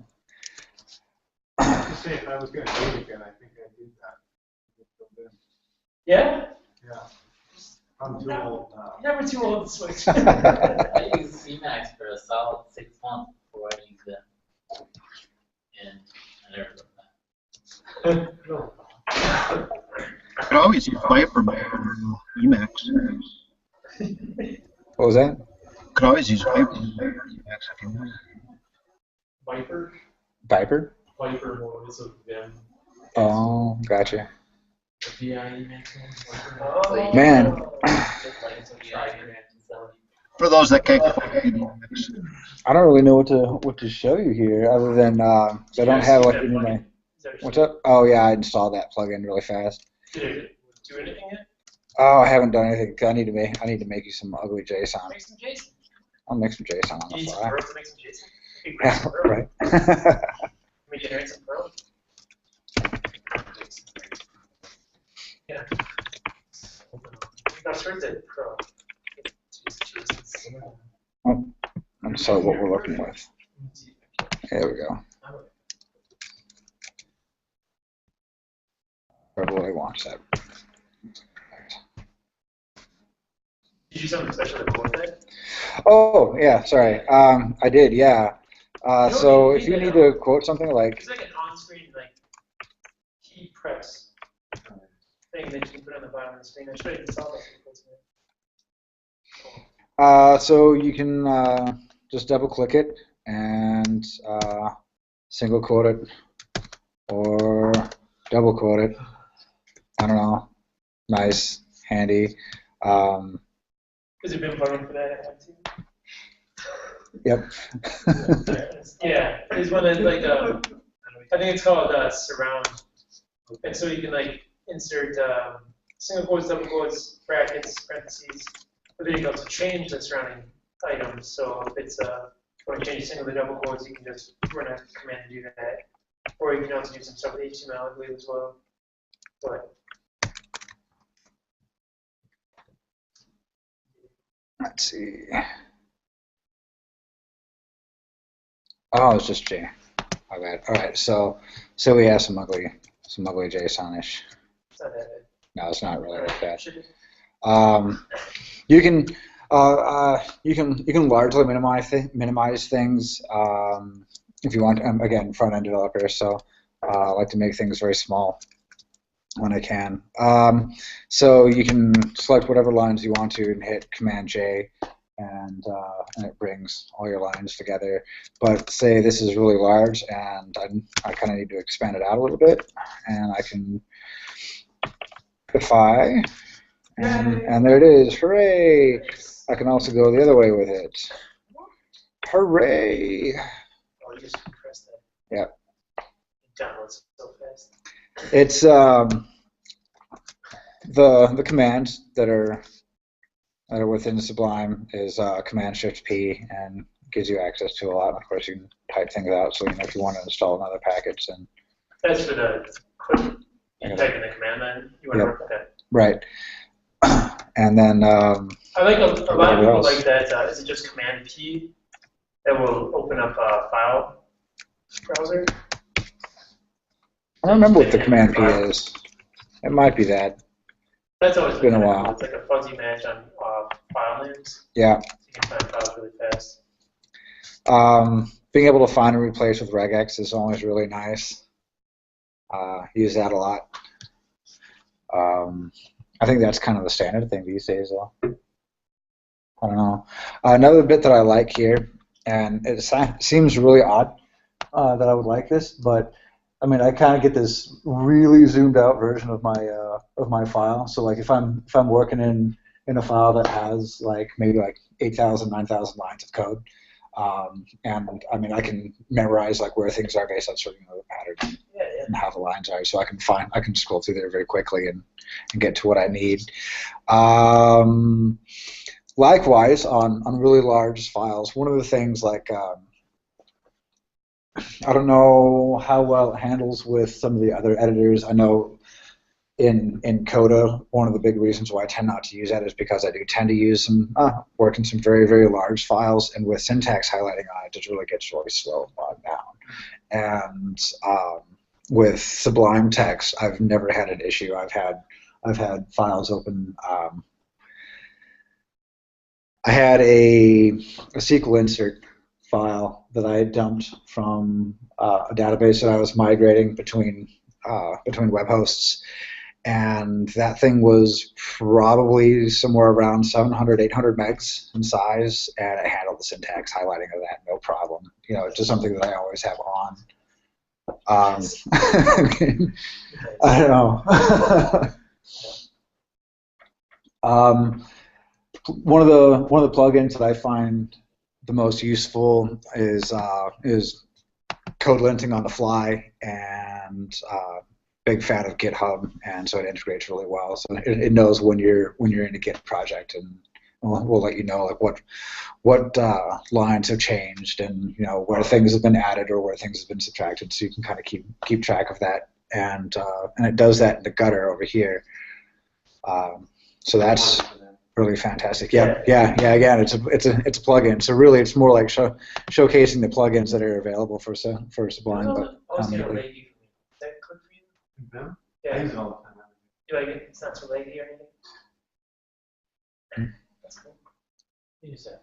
Just say if I was going to do it again, I think I did that. Yeah? Yeah. I'm too old now. You're never too old to switch. I used Emacs for a solid 6 months before I used them. And I never looked back. I could always use Viper by Emacs. What was that? Could always use Viper by Emacs if you want. Viper? Viper? Viper mode is a Vim. Oh, gotcha. VI Emacs one. Oh. Man. For those that can't quite read Emacs. I don't really know what to show you here, other than I don't have like any of my. What's up? Oh yeah, I installed that plugin really fast. Did it do anything yet? Oh, I haven't done anything. I need to make you some ugly JSON. Make some JSON. I'll make some JSON on You the need some fly. Perl to make some JSON? Okay, Yeah, some Perl. right. Let me generate some Perl. Yeah. Now search that Perl. Oh, and so what we're looking with. There we go. Everybody wants that. Did you do something special to go with it? Oh yeah, sorry. I did. Yeah. So if you need to quote something like. It's like an on-screen key press thing that you can put on the bottom of the screen. I should have installed that. So you can just double click it and single quote it or double quote it. I don't know. Nice, handy. Has it been plugging for that? I have to. Yep. Yeah, there's one that's like I think it's called surround, and so you can like insert single quotes, double quotes, brackets, parentheses. But then you can also change the surrounding items. So if it's when you change single to double quotes, you can just run a command to do that. Or you can also do some stuff with HTML, I believe, as well. But let's see. Oh, it's just J. My bad. All right, so we have some ugly JSON-ish. it's not that bad. No, it's not really like that. Should it? You can largely minimize things if you want. Again, front-end developer, so I like to make things very small when I can. So you can select whatever lines you want to and hit Command J, and it brings all your lines together. But say this is really large, and I kind of need to expand it out a little bit, and I can Defy, and there it is. Hooray! I can also go the other way with it. Hooray! Oh, you just press that. Yeah. It downloads so fast. It's the commands that are within Sublime is Command Shift P and gives you access to a lot. Of course, you can type things out. So if you want to install another package, then that's for the quick. You type in the command line. You want to work with that. Right. And then I like a lot of people else? like that. Is it just Command P that will open up a file browser? I don't remember what the Command P is. It might be that. That's always Been a kinda while. cool. It's like a fuzzy match on file names. Yeah. So you can find files really fast. Being able to find and replace with regex is always really nice. Use that a lot. I think that's kind of the standard thing these days, though. I don't know. Another bit that I like here, and it seems really odd that I would like this, but I mean, I kind of get this really zoomed out version of my file. So like if I'm working in a file that has like maybe like 8,000, 9,000 lines of code, and I mean I can memorize like where things are based on certain patterns and how the lines are, so I can scroll through there very quickly and get to what I need. Likewise, on really large files, one of the things like I don't know how well it handles with some of the other editors. I know in Coda, one of the big reasons why I tend not to use that is because I do tend to use some work in some very, very large files, and with syntax highlighting on it, it really gets really slow and bogged down. And with Sublime Text, I've never had an issue. I've had files open. I had a SQL insert file that I had dumped from a database that I was migrating between web hosts, and that thing was probably somewhere around 700, 800 megs in size, and it handled the syntax highlighting of that no problem. You know, it's just something that I always have on. I don't know. One of the plugins that I find the most useful is code linting on the fly, and big fan of GitHub, and so it integrates really well. So it knows when you're in a Git project, and we'll let you know like what lines have changed, and you know where things have been added or where things have been subtracted, so you can kind of keep track of that. And it does that in the gutter over here. So that's really fantastic. Yeah. Again, it's a plugin. So really, it's more like showcasing the plugins that are available for Sublime. But Is that good for you? No? Yeah. I use it all the time. You like it? It's not too laggy or anything? That's cool. You use that.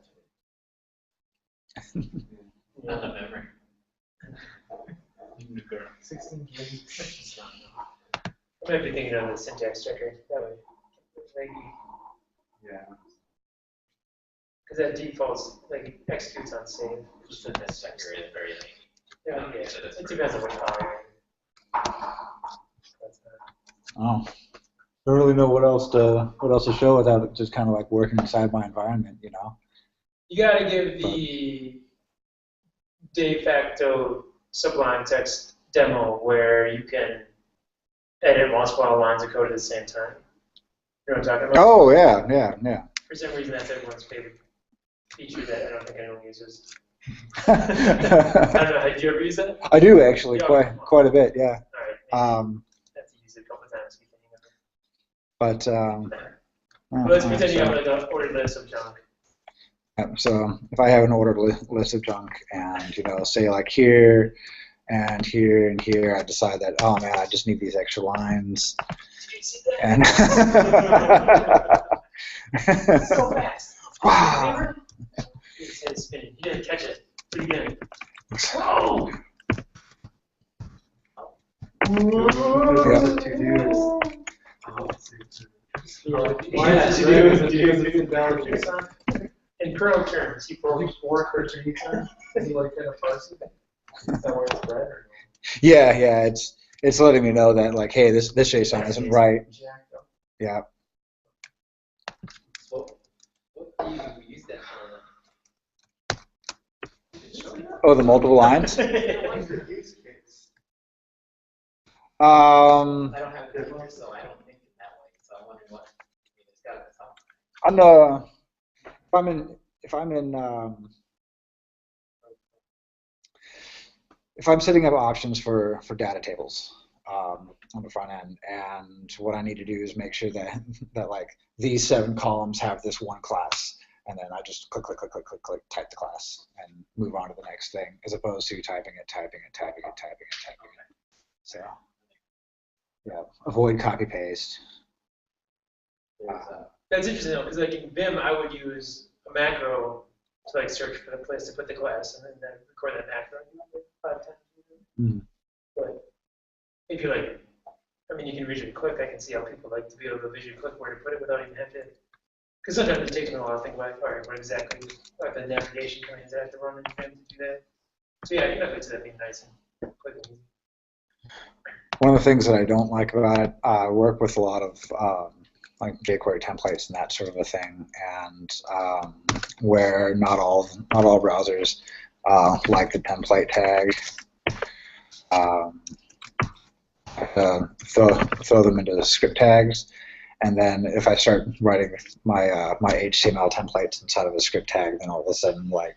Not the memory. 16 gigs. I might be thinking of the syntax checker. That way. It's laggy. Yeah. Because that defaults like executes on save. The syntax checker is very late. Yeah, it depends on what file. Oh, don't really know what else to show without it just kind of like working inside my environment, you know. You got to give the de facto Sublime Text demo where you can edit multiple lines of code at the same time. You know what I'm talking about? Oh yeah. For some reason, that's everyone's favorite feature that I don't think anyone uses. I don't know. Did you ever use that? I do actually, quite a bit, yeah. All right. Have to use it a couple of times. But let's pretend you have like an ordered list of junk. So if I have an ordered list of junk, and you know, say like here and here and here, I decide that oh man, I just need these extra lines. And so fast. Wow. His head spinning. He didn't catch it. Do it again. Whoa! In Perl terms, he probably Four cartridges. Is he like kind of parsing? Is that where it's bred? Or Yeah. It's letting me know that like, hey, this JSON isn't right. Yeah. What do you use that for? Oh, the multiple lines. What's the use case? I don't have it here, so I don't think it that way. So I'm wondering what. I mean, it's got to be something. On the if I'm setting up options for data tables on the front end, and what I need to do is make sure that like these 7 columns have this one class, and then I just click, type the class, and move on to the next thing, as opposed to typing it. So yeah, avoid copy paste. That's interesting though, because like in Vim, I would use a macro to like search for the place to put the class, and then record that macro 5 times. Mm-hmm. But if you like, I mean, you can visually click. I can see how people like to be able to visually click where to put it without even having to. Because sometimes it takes me a while to think about, all right, what exactly, like the navigation commands I have to run in Vim to do that. So yeah, you know, it's that being nice and quick and easy. One of the things that I don't like about it, I work with a lot of like jQuery templates and that sort of a thing, and where not all browsers like the template tag. Throw them into the script tags, and then if I start writing my my HTML templates inside of a script tag, then all of a sudden like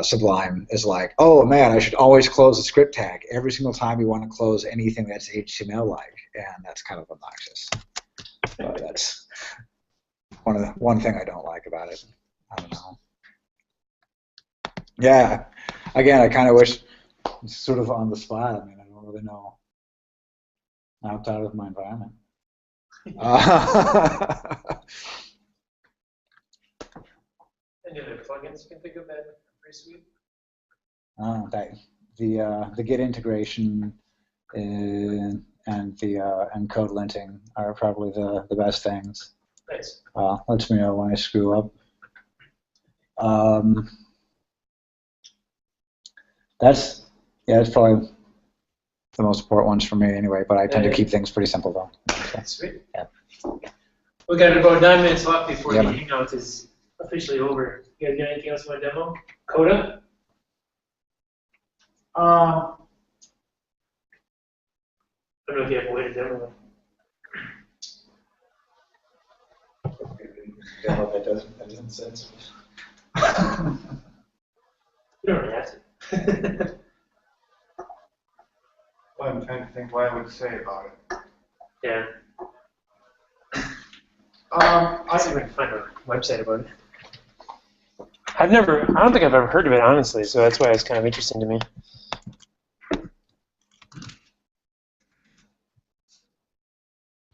Sublime is like, oh man, I should always close a script tag every single time you want to close anything that's HTML-like, and that's kind of obnoxious. But that's one thing I don't like about it. I don't know. Yeah, again, I kind of wish it's sort of on the spot. I mean, I don't really know outside of my environment. Any other plugins you can think of that are pretty sweet? The Git integration and and code linting are probably the best things. Nice. Lets me know when I screw up. That's probably the most important ones for me anyway. But I tend to keep things pretty simple though. So, sweet. Yeah. We got about 9 minutes left before Yeah, the man. hangout is officially over. You guys got anything else you want to demo? Coda? I don't know if you have a way to demo it. Demo that doesn't sense. You don't have to. Well, I'm trying to think what I would say about it. Yeah. I see if I can find a website about it. I don't think I've ever heard of it, honestly, so that's why it's kind of interesting to me.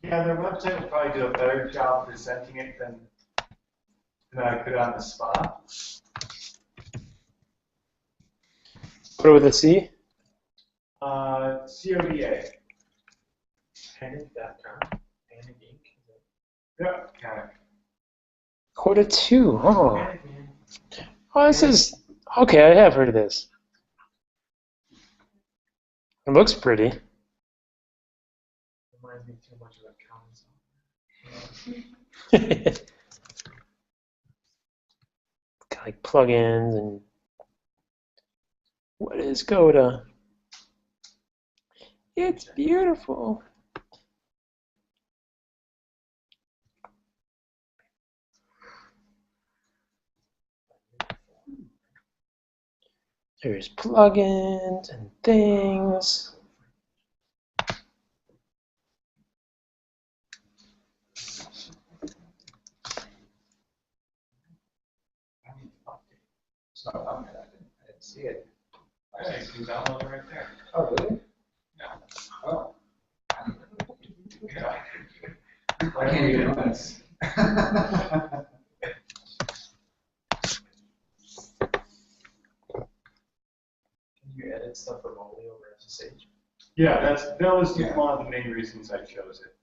Yeah, their website will probably do a better job presenting it than I could on the spot. What with a C? CODA. Panic.com? Panic Inc. Yep, Panic. Coda 2. Oh. Oh, this is okay. I have heard of this. It looks pretty. Reminds me too much of accounts. Got like plugins and what is Coda? It's beautiful. There's plugins and things. It's not on there. I didn't see it. Yeah, you can download it right there. Oh, really? Yeah. Oh. Yeah. I can't even do this. Can you edit stuff remotely over SSH? Yeah, that was Yeah. one of the main reasons I chose it.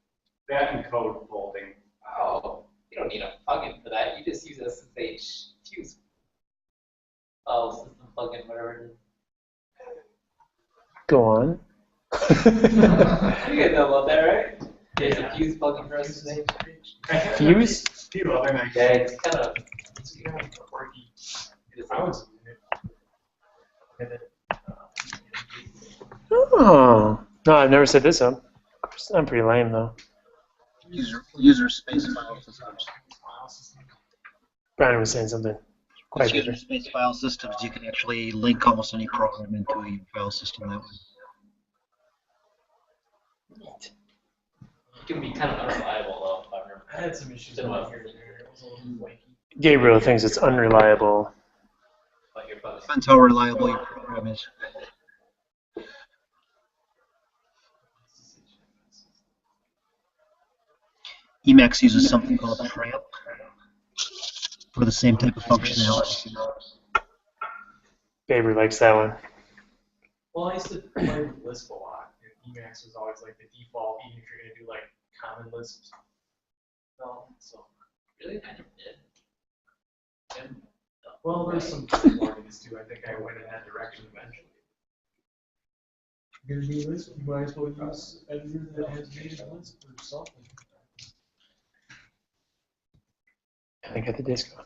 That and code folding. Oh, you don't need a plugin for that. You just use SSH fuse file system plugin, whatever it is. Go on. You guys know about that, right? There's Yeah. a fuse plugin for SSH. Fuse? Few other nice. Yeah, it's kind of It's kind of quirky. it's I was using it. Oh. No, I've never set this up. I'm pretty lame, though. User space file systems. Brian was saying something quite With user different. space file systems, you can actually link almost any program into a file system that way. It can be kind of unreliable though. If I remember. I had some issues Didn't out want here and there. It was a little flaky. Gabriel thinks it's unreliable. But your bug. Depends how reliable your program is. Emacs uses something called tramp for the same type of functionality. Gabriel likes that one. Well, I used to play with Lisp a lot, and Emacs was always like the default, even if you're going to do like common Lisp. So, Really, I never did. And, well, there's some plugins too. I think I went in that direction eventually. You're going to do Lisp, you might as well use editor that has native Lisp or something. I got the disk on.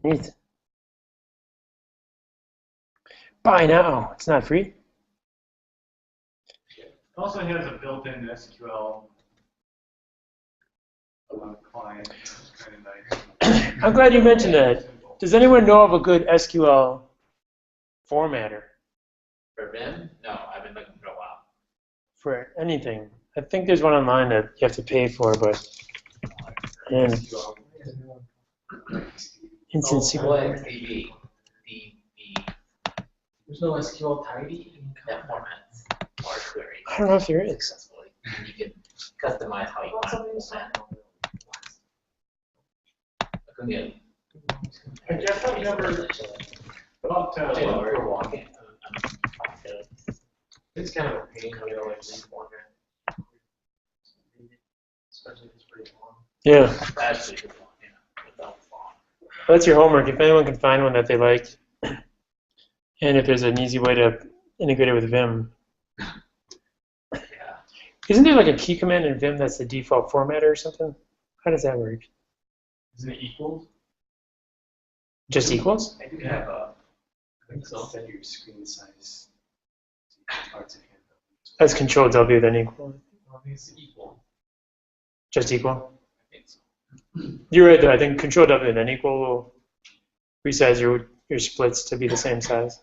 Neat. Buy now. It's not free. It also has a built-in SQL client. It's kind of nice. I'm glad you mentioned that. Does anyone know of a good SQL formatter for Vim, no, I've been looking for a while. for anything? I think there's one online that you have to pay for, but and instant SQL. XDB, There's no SQL tidy. that formats large queries. I don't know if there is. Successfully. And you can customize how you want to format. I guess I've never thought to We're walking. it's kind of a pain when you like reformat. Especially if it's pretty long. Yeah. Actually, good one, yeah. Without long. That's your homework. If anyone can find one that they like, and if there's an easy way to integrate it with Vim. Yeah. Isn't there like a key command in Vim that's the default formatter or something? How does that work? Isn't it equals? Just equals? I do have a. I think so. Set your screen size. Parts of hand. That's Control W then equal. Well, I think it's equal. Just equal? I think so. You're right though. I think Control W then equal will resize your splits to be the same size.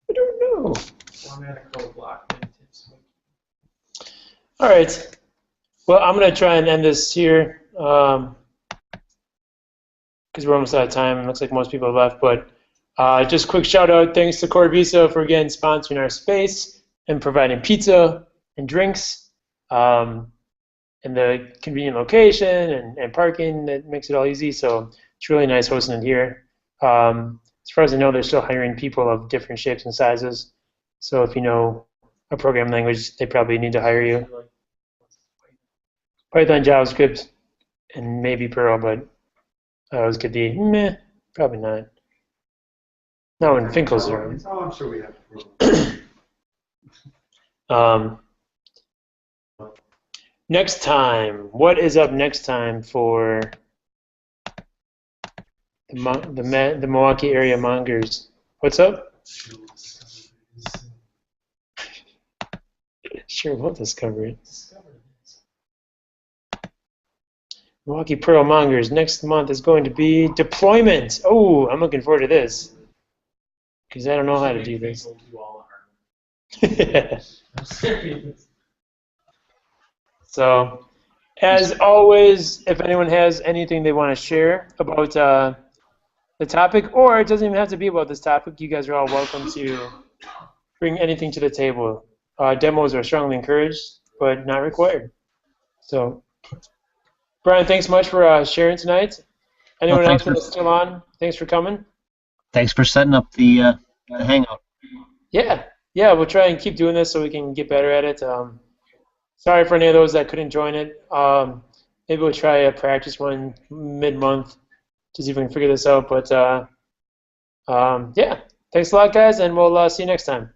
I don't know. Format a code block. And tips. All right. Well, I'm going to try and end this here because we're almost out of time. It looks like most people have left. But just quick shout out. Thanks to Core Visa for again sponsoring our space and providing pizza and drinks and the convenient location and parking that makes it all easy. So it's really nice hosting it here. As far as I know, they're still hiring people of different shapes and sizes. So if you know a programming language, they probably need to hire you. Python, JavaScript, and maybe Perl, but those could be meh, probably not. Not when Finkel's around. Oh, I'm sure we have. Next time, what is up next time for the Milwaukee area mongers? What's up? Sure, we'll discover it. Milwaukee Perl mongers. Next month is going to be deployment. Oh, I'm looking forward to this because I don't know how to do this. So, as always, if anyone has anything they want to share about the topic, or it doesn't even have to be about this topic, you guys are all welcome to bring anything to the table. Demos are strongly encouraged, but not required. So, Brian, thanks much for sharing tonight. Anyone else that's still on, thanks for coming. Thanks for setting up the hangout. Yeah, we'll try and keep doing this so we can get better at it. Sorry for any of those that couldn't join it. Maybe we'll try a practice one mid-month to see if we can figure this out. But yeah, thanks a lot, guys, and we'll see you next time.